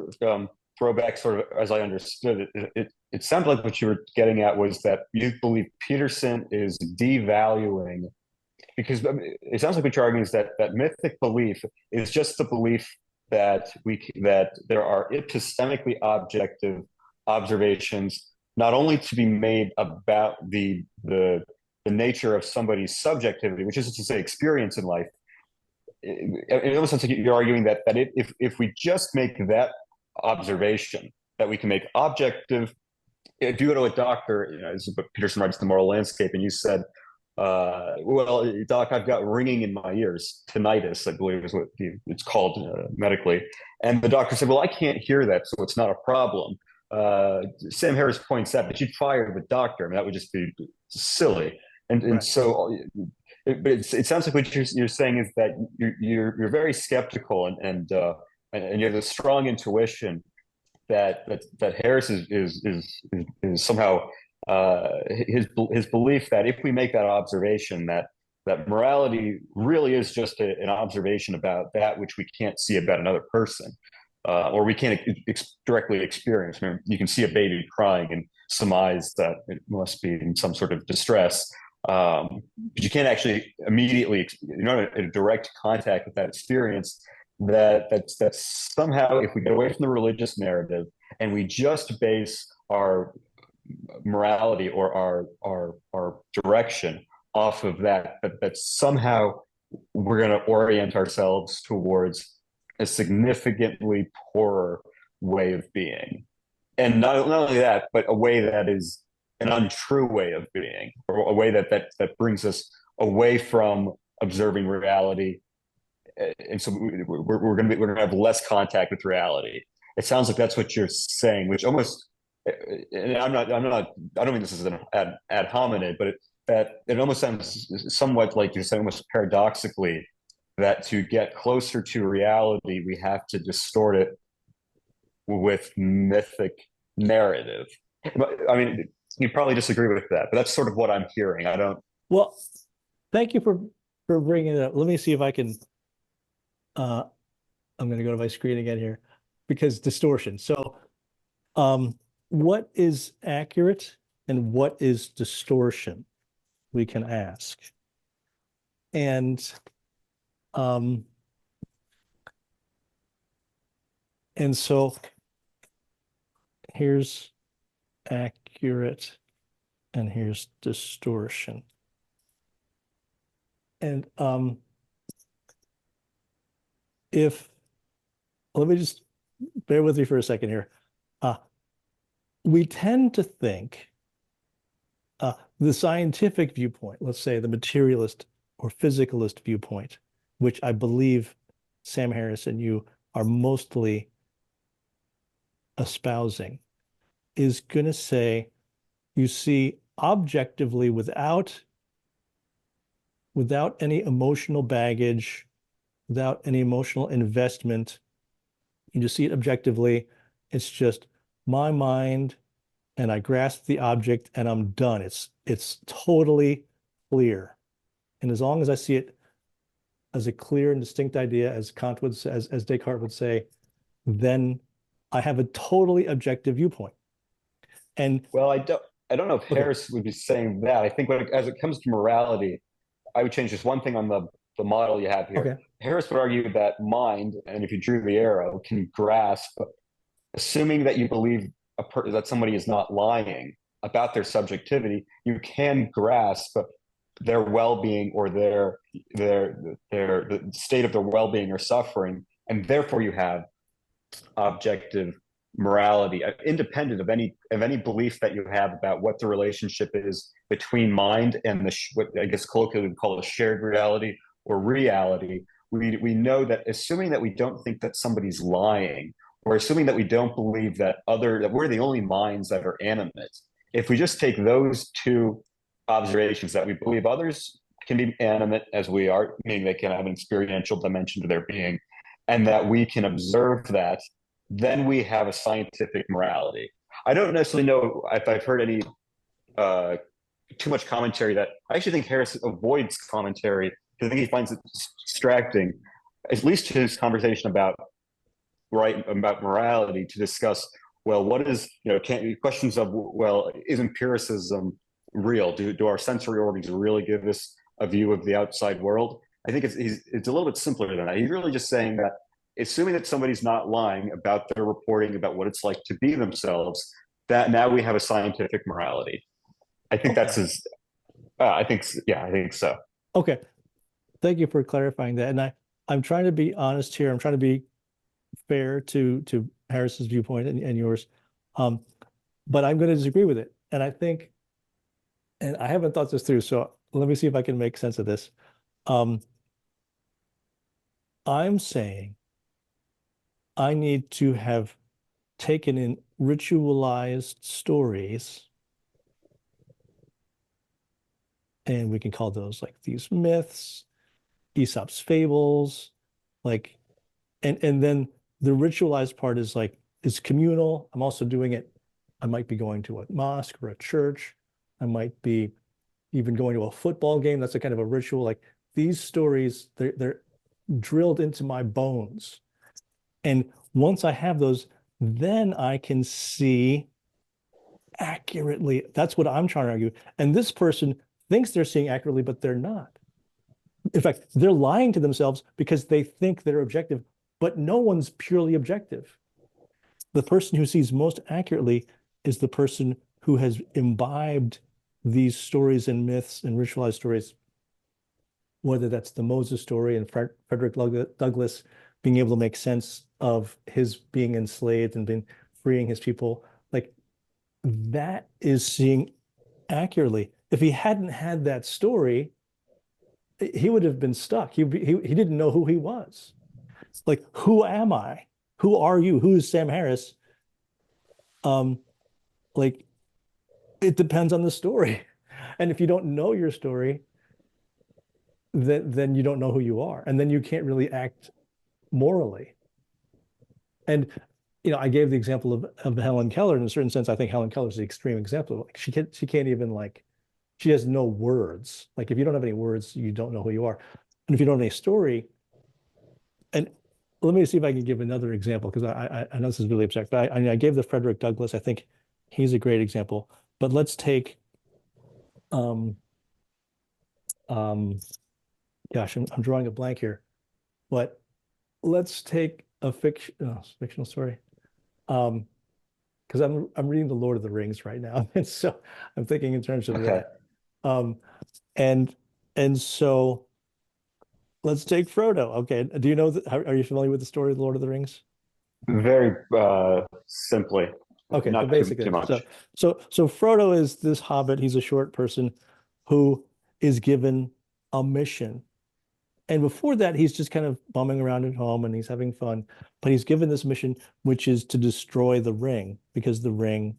throw back sort of as I understood it, it sounded like what you were getting at was that you believe Peterson is devaluing, because it sounds like what you're arguing is that mythic belief is just the belief that there are epistemically objective observations, not only to be made about the nature of somebody's subjectivity, which is to say experience in life. It almost sounds like you're arguing that if we just make that observation, that we can make objective. If you go to a doctor, this is what Peterson writes, The Moral Landscape, and you said, well, doc, I've got ringing in my ears, tinnitus, I believe is what it's called medically. And the doctor said, well, I can't hear that, so it's not a problem. Sam Harris points out that you'd fire the doctor. I mean, that would just be silly. And Right. So it sounds like what you're saying is that you're very skeptical and you have a strong intuition that Harris is somehow his belief that if we make that observation that morality really is just an observation about that which we can't see about another person, or we can't directly experience. I mean, you can see a baby crying and surmise that it must be in some sort of distress, but you can't actually immediately, you're not in direct contact with that experience. That somehow, if we get away from the religious narrative and we just base our morality or our direction off of that somehow we're going to orient ourselves towards a significantly poorer way of being. And not only that, but a way that is an untrue way of being, or a way that brings us away from observing reality. And so we're going to have less contact with reality. It sounds like that's what you're saying, which almost, and I don't mean this is an ad hominem, but it almost sounds somewhat like you're saying, almost paradoxically, that to get closer to reality, we have to distort it with mythic narrative. I mean, you probably disagree with that, but that's sort of what I'm hearing. I don't. Well, thank you for bringing it up. Let me see if I can. I'm going to go to my screen again here, because distortion. So, what is accurate and what is distortion? We can ask. And so here's accurate and here's distortion. And let me just bear with me for a second here. We tend to think the scientific viewpoint, let's say the materialist or physicalist viewpoint, which I believe Sam Harris and you are mostly espousing, is going to say you see objectively without any emotional baggage, without any emotional investment. You just see it objectively. It's just my mind, and I grasp the object and I'm done. It's totally clear. And as long as I see it as a clear and distinct idea, as Kant would say, as Descartes would say, then I have a totally objective viewpoint. And well, I don't know if Harris would be saying that. I think as it comes to morality, I would change just one thing on the model you have here. Okay. Harris would argue that mind, and if you drew the arrow, can grasp, assuming that you believe that somebody is not lying about their subjectivity, you can grasp their well-being or the state of their well-being or suffering, and therefore you have objective morality, independent of any belief that you have about what the relationship is between mind and what I guess colloquially we call a shared reality or reality. We know that, assuming that we don't think that somebody's lying, or assuming that we don't believe that we're the only minds that are animate, if we just take those two observations, that we believe others can be animate as we are, meaning they can have an experiential dimension to their being, and that we can observe that, then we have a scientific morality. I don't necessarily know if I've heard any too much commentary that I actually think Harris avoids commentary because I think he finds it distracting, at least his conversation about morality, to discuss, well, what is, questions of, well, is empiricism real? Do our sensory organs really give us a view of the outside world? I think it's a little bit simpler than that. He's really just saying that, assuming that somebody's not lying about their reporting about what it's like to be themselves, that now we have a scientific morality. I think that's his. I think so. Okay, thank you for clarifying that. And I'm trying to be honest here. I'm trying to be fair to Harris's viewpoint and yours, but I'm going to disagree with it. And I think, and I haven't thought this through, so let me see if I can make sense of this. I'm saying I need to have taken in ritualized stories, and we can call those like these myths, Aesop's fables, like, and then the ritualized part is like, it's communal. I'm also doing it. I might be going to a mosque or a church. I might be even going to a football game. That's a kind of a ritual. Like, these stories, they're drilled into my bones. And once I have those, then I can see accurately. That's what I'm trying to argue. And this person thinks they're seeing accurately, but they're not. In fact, they're lying to themselves because they think they're objective, but no one's purely objective. The person who sees most accurately is the person who has imbibed these stories and myths and ritualized stories, whether that's the Moses story and Frederick Douglass being able to make sense of his being enslaved and freeing his people. Like, that is seeing accurately. If he hadn't had that story, he would have been stuck. He didn't know who he was. Like, who am I? Who are you? Who is Sam Harris? Like, it depends on the story. And if you don't know your story, then you don't know who you are. And then you can't really act morally. And, I gave the example of Helen Keller. In a certain sense, I think Helen Keller is the extreme example. Like, she can't even, like, she has no words. Like, if you don't have any words, you don't know who you are. And if you don't have any story, and let me see if I can give another example, because I know this is really abstract, but I gave the Frederick Douglass. I think he's a great example. But let's take, gosh, I'm drawing a blank here. But let's take a fictional story, because I'm reading The Lord of the Rings right now, and so I'm thinking in terms of that. And so let's take Frodo. Okay, do you know are you familiar with the story of The Lord of the Rings? Very simply. Okay, not basically, too much. So Frodo is this hobbit. He's a short person who is given a mission. And before that, he's just kind of bumming around at home and he's having fun. But he's given this mission, which is to destroy the ring, because the ring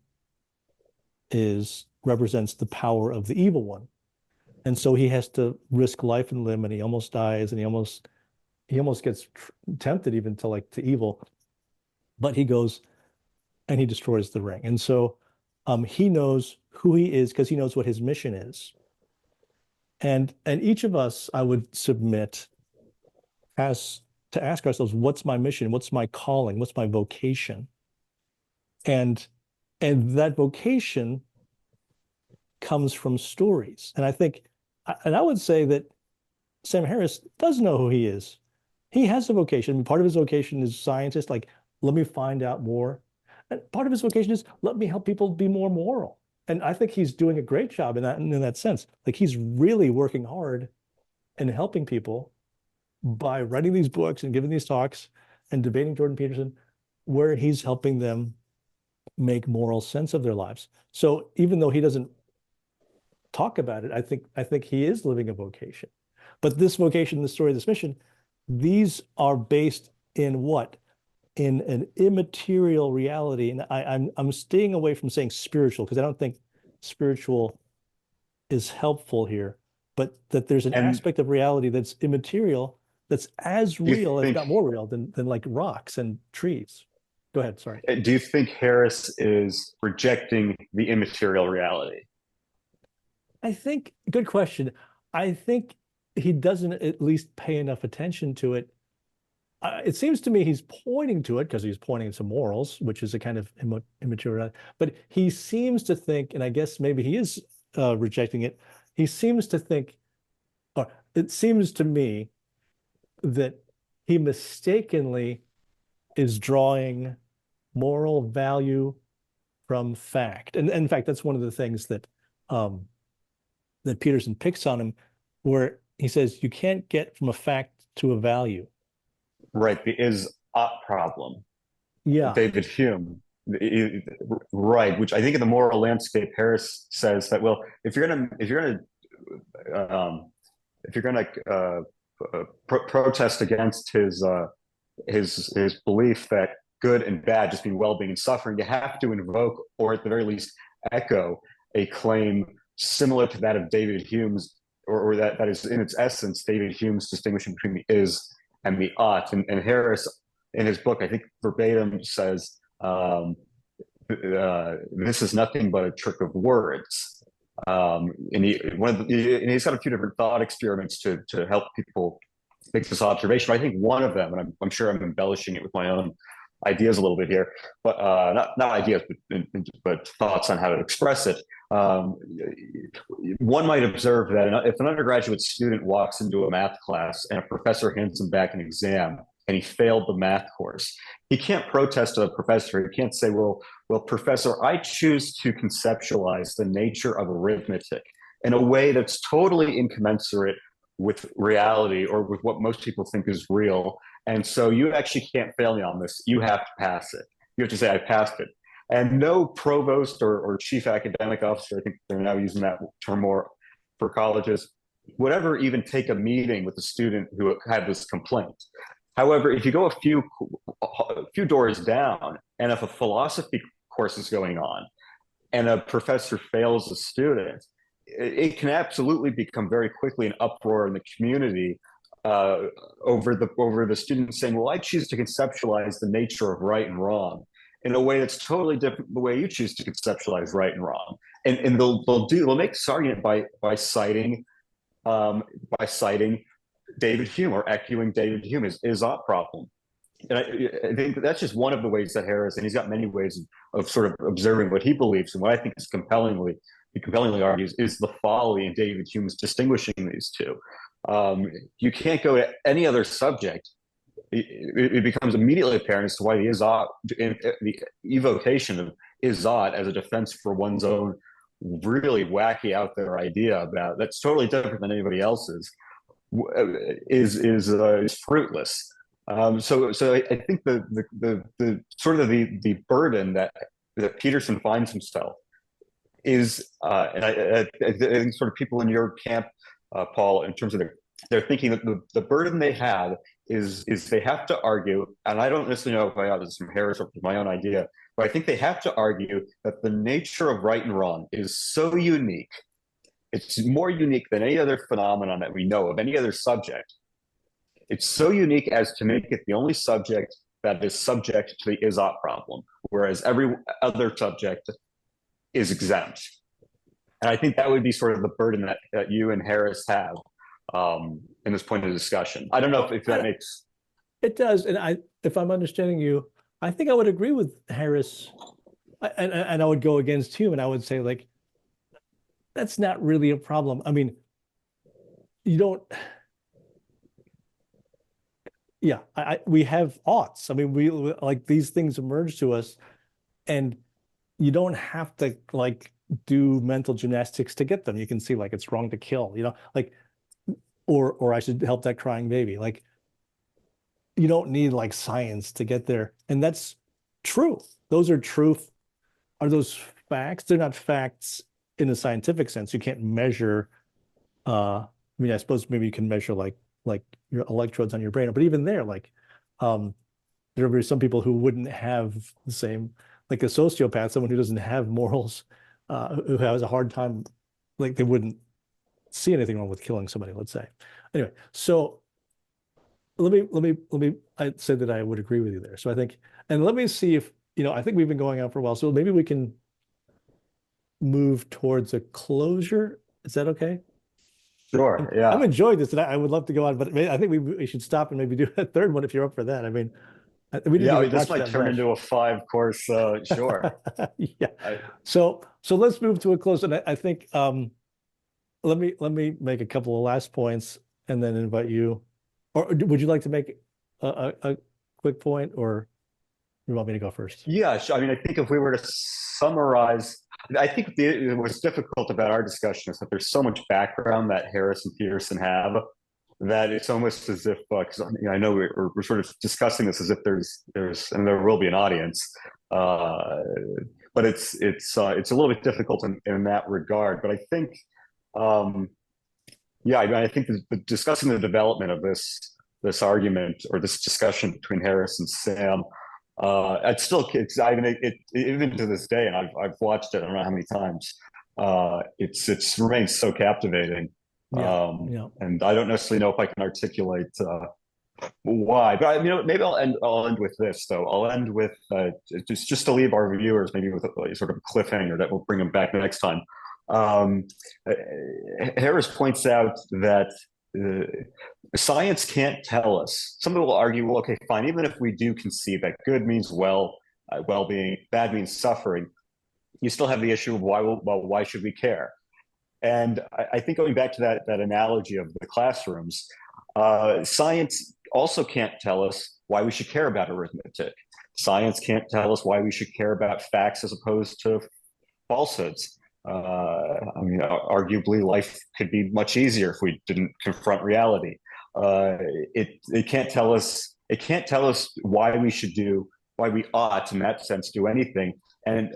represents the power of the evil one. And so he has to risk life and limb, and he almost dies, and he almost gets tempted even to evil. But he goes and he destroys the ring. And so he knows who he is because he knows what his mission is. And each of us, I would submit, has to ask ourselves, what's my mission? What's my calling? What's my vocation? And that vocation comes from stories. And I would say that Sam Harris does know who he is. He has a vocation. Part of his vocation is scientist, like, let me find out more. And part of his vocation is, let me help people be more moral. And I think he's doing a great job in that sense. Like, he's really working hard and helping people by writing these books and giving these talks and debating Jordan Peterson, where he's helping them make moral sense of their lives. So even though he doesn't talk about it, I think he is living a vocation. But this vocation, the story of this mission, these are based in what? In an immaterial reality. And I'm staying away from saying spiritual, because I don't think spiritual is helpful here, but that there's an aspect of reality that's immaterial, that's as real, if not more real, than like rocks and trees. Go ahead, sorry. Do you think Harris is rejecting the immaterial reality? Good question. I think he doesn't at least pay enough attention to it. It seems to me he's pointing to it because he's pointing to morals, which is a kind of immaterial, but he seems to think, and I guess maybe he is rejecting it, he seems to think, or it seems to me that he mistakenly is drawing moral value from fact. And in fact, that's one of the things that that Peterson picks on him, where he says you can't get from a fact to a value. Right, the is-ought problem. Yeah. David Hume. Right, which I think in the moral landscape, Harris says that, well, if you're gonna protest against his belief that good and bad just mean well-being and suffering, you have to invoke, or at the very least echo, a claim similar to that of David Hume's, or that is in its essence David Hume's distinguishing between the is and the ought. And Harris, in his book, I think verbatim says, this is nothing but a trick of words. And he's got a few different thought experiments to help people make this observation. But I think one of them, and I'm sure I'm embellishing it with my own ideas a little bit here, but not ideas, but thoughts on how to express it. One might observe that if an undergraduate student walks into a math class and a professor hands him back an exam and he failed the math course, he can't protest a professor. He can't say, well, professor, I choose to conceptualize the nature of arithmetic in a way that's totally incommensurate with reality or with what most people think is real. And so you actually can't fail me on this. You have to pass it. You have to say, I passed it. And no provost or chief academic officer, I think they're now using that term more for colleges, would ever even take a meeting with a student who had this complaint. However, if you go a few doors down, and if a philosophy course is going on and a professor fails a student, it can absolutely become very quickly an uproar in the community over the student saying, well, I choose to conceptualize the nature of right and wrong in a way that's totally different from the way you choose to conceptualize right and wrong. And they'll make this argument by citing David Hume or echoing David Hume is ought problem. And I think that's just one of the ways that Harris, and he's got many ways of sort of observing what he believes, and what I think is compellingly argues is the folly in David Hume's distinguishing these two. You can't go to any other subject. It becomes immediately apparent as to why the evocation of is-ought as a defense for one's own really wacky out there idea about that's totally different than anybody else's is fruitless. So I think the sort of the burden that Peterson finds himself is, and I think sort of people in your camp, Paul, in terms of they're thinking that the burden they have is they have to argue, and I don't necessarily know if I have this from Harris or from my own idea, but I think they have to argue that the nature of right and wrong is so unique. It's more unique than any other phenomenon that we know of, any other subject. It's so unique as to make it the only subject that is subject to the is-ought problem, whereas every other subject is exempt. And I think that would be sort of the burden that you and Harris have in this point of discussion. I don't know if that makes... It does. And if I'm understanding you, I think I would agree with Harris, and I would go against Hume, and I would say, like, that's not really a problem. I mean, you don't... Yeah, we have oughts. I mean, we like these things emerge to us, and you don't have to like do mental gymnastics to get them. You can see like it's wrong to kill, you know, like, or I should help that crying baby. Like, you don't need like science to get there, and that's true. Those are truth. Are those facts? They're not facts in a scientific sense. You can't measure. I mean, I suppose maybe you can measure like your electrodes on your brain, but even there, like, there are some people who wouldn't have the same, like a sociopath, someone who doesn't have morals, who has a hard time, like they wouldn't see anything wrong with killing somebody, let's say. Anyway, so let me, I'd say that I would agree with you there. So I think, and let me see if, you know, I think we've been going on for a while, so maybe we can move towards a closure. Is that okay? Sure, yeah. I'm enjoying this, and I would love to go on, but I think we should stop and maybe do a third one if you're up for that. I mean, we didn't even this watch might that turn much. into a 5-course, sure. Yeah. So let's move to a close, and I think let me make a couple of last points and then invite you, or would you like to make a quick point, or you want me to go first? Yeah, I mean, I think if we were to summarize, I think what's difficult about our discussion is that there's so much background that Harris and Peterson have that it's almost as if, because I know we're sort of discussing this as if there's and there will be an audience, but it's a little bit difficult in that regard. But I think, yeah, I mean, I think discussing the development of this argument or this discussion between Harris and Sam. I mean, even to this day, and I've watched it I don't know how many times. It's remained so captivating, and I don't necessarily know if I can articulate why. But maybe I'll end with this though. I'll end with just to leave our viewers maybe with a sort of cliffhanger that will bring them back next time. Harris points out that science can't tell us. Some people will argue, well, okay, fine, even if we do concede that good means well-being, bad means suffering, you still have the issue of why should we care? And I think going back to that analogy of the classrooms, science also can't tell us why we should care about arithmetic. Science can't tell us why we should care about facts as opposed to falsehoods. I mean, arguably, life could be much easier if we didn't confront reality. It can't tell us. It can't tell us why we ought, in that sense, do anything. And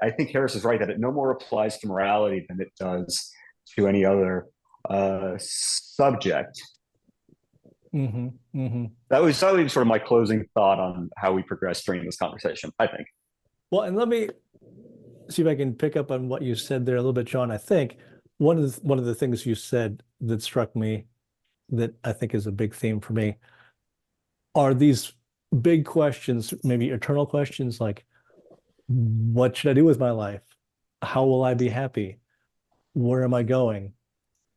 I think Harris is right that it no more applies to morality than it does to any other subject. Mm-hmm, mm-hmm. That was sort of my closing thought on how we progress during this conversation, I think. Well, and let me see if I can pick up on what you said there a little bit, John. I think one of the things you said that struck me, that I think is a big theme for me, are these big questions, maybe eternal questions, like, what should I do with my life? How will I be happy? Where am I going?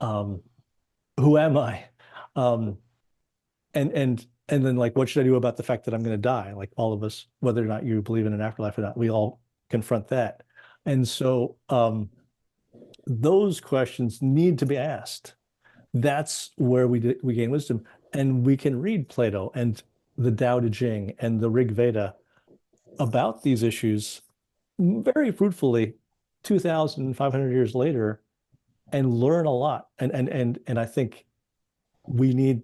Who am I? And then, like, what should I do about the fact that I'm going to die? Like, all of us, whether or not you believe in an afterlife or not, we all confront that. And so those questions need to be asked. That's where we gain wisdom. And we can read Plato and the Tao Te Ching and the Rig Veda about these issues very fruitfully 2,500 years later and learn a lot. And I think we need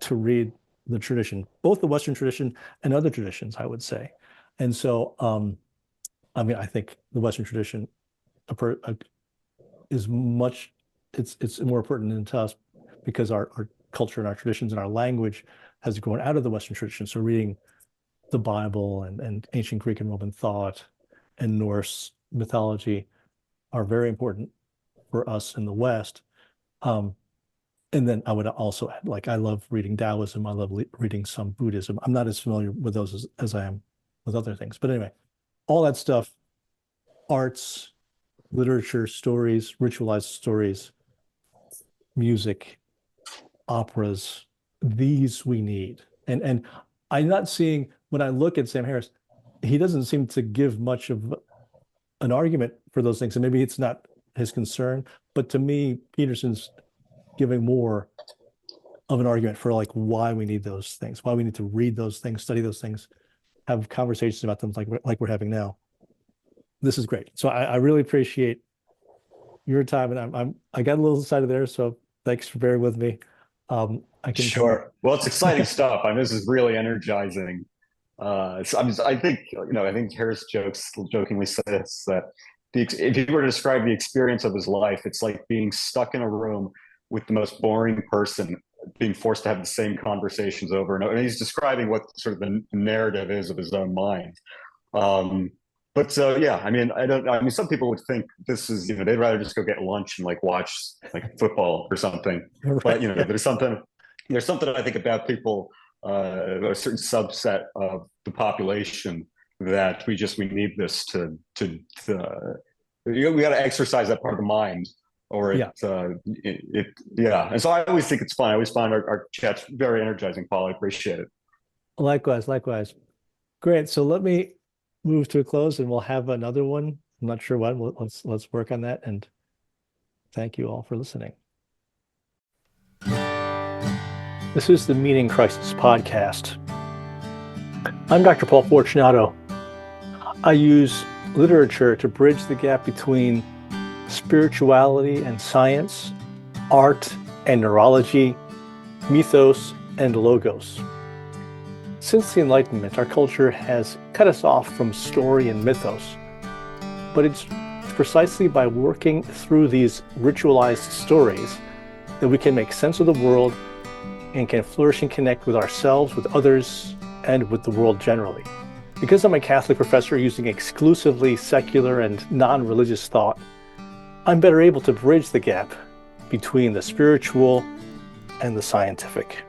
to read the tradition, both the Western tradition and other traditions, I would say. And so, I mean, I think the Western tradition is much, it's more pertinent to us because our culture and our traditions and our language has grown out of the Western tradition. So reading the Bible and ancient Greek and Roman thought and Norse mythology are very important for us in the West. And then I would also add, like, I love reading Taoism. I love reading some Buddhism. I'm not as familiar with those as I am with other things. But anyway, all that stuff, arts, literature, stories, ritualized stories, music, operas, these we need. And I'm not seeing, when I look at Sam Harris, he doesn't seem to give much of an argument for those things. And maybe it's not his concern, but to me, Peterson's giving more of an argument for like why we need those things, why we need to read those things, study those things, have conversations about them like we're having now. This is great. So I really appreciate your time, and I got a little excited there, so thanks for bearing with me. I can Sure. Well, it's exciting stuff. I mean, this is really energizing. So I think, I think Harris jokingly says that if you were to describe the experience of his life, it's like being stuck in a room with the most boring person, being forced to have the same conversations over and over. And he's describing what sort of the narrative is of his own mind. But so, yeah, I mean, some people would think this is, they'd rather just go get lunch and like watch like football or something. Right. But, there's something I think about people, a certain subset of the population that we need this we got to exercise that part of the mind, or And so I always think it's fun. I always find our chats very energizing, Paul. I appreciate it. Likewise. Great. So let me move to a close, and we'll have another one. I'm not sure when. Let's work on that. And thank you all for listening. This is the Meaning Crisis podcast. I'm Dr. Paul Fortunato. I use literature to bridge the gap between spirituality and science, art and neurology, mythos and logos. Since the Enlightenment, our culture has cut us off from story and mythos, but it's precisely by working through these ritualized stories that we can make sense of the world and can flourish and connect with ourselves, with others, and with the world generally. Because I'm a Catholic professor using exclusively secular and non-religious thought, I'm better able to bridge the gap between the spiritual and the scientific.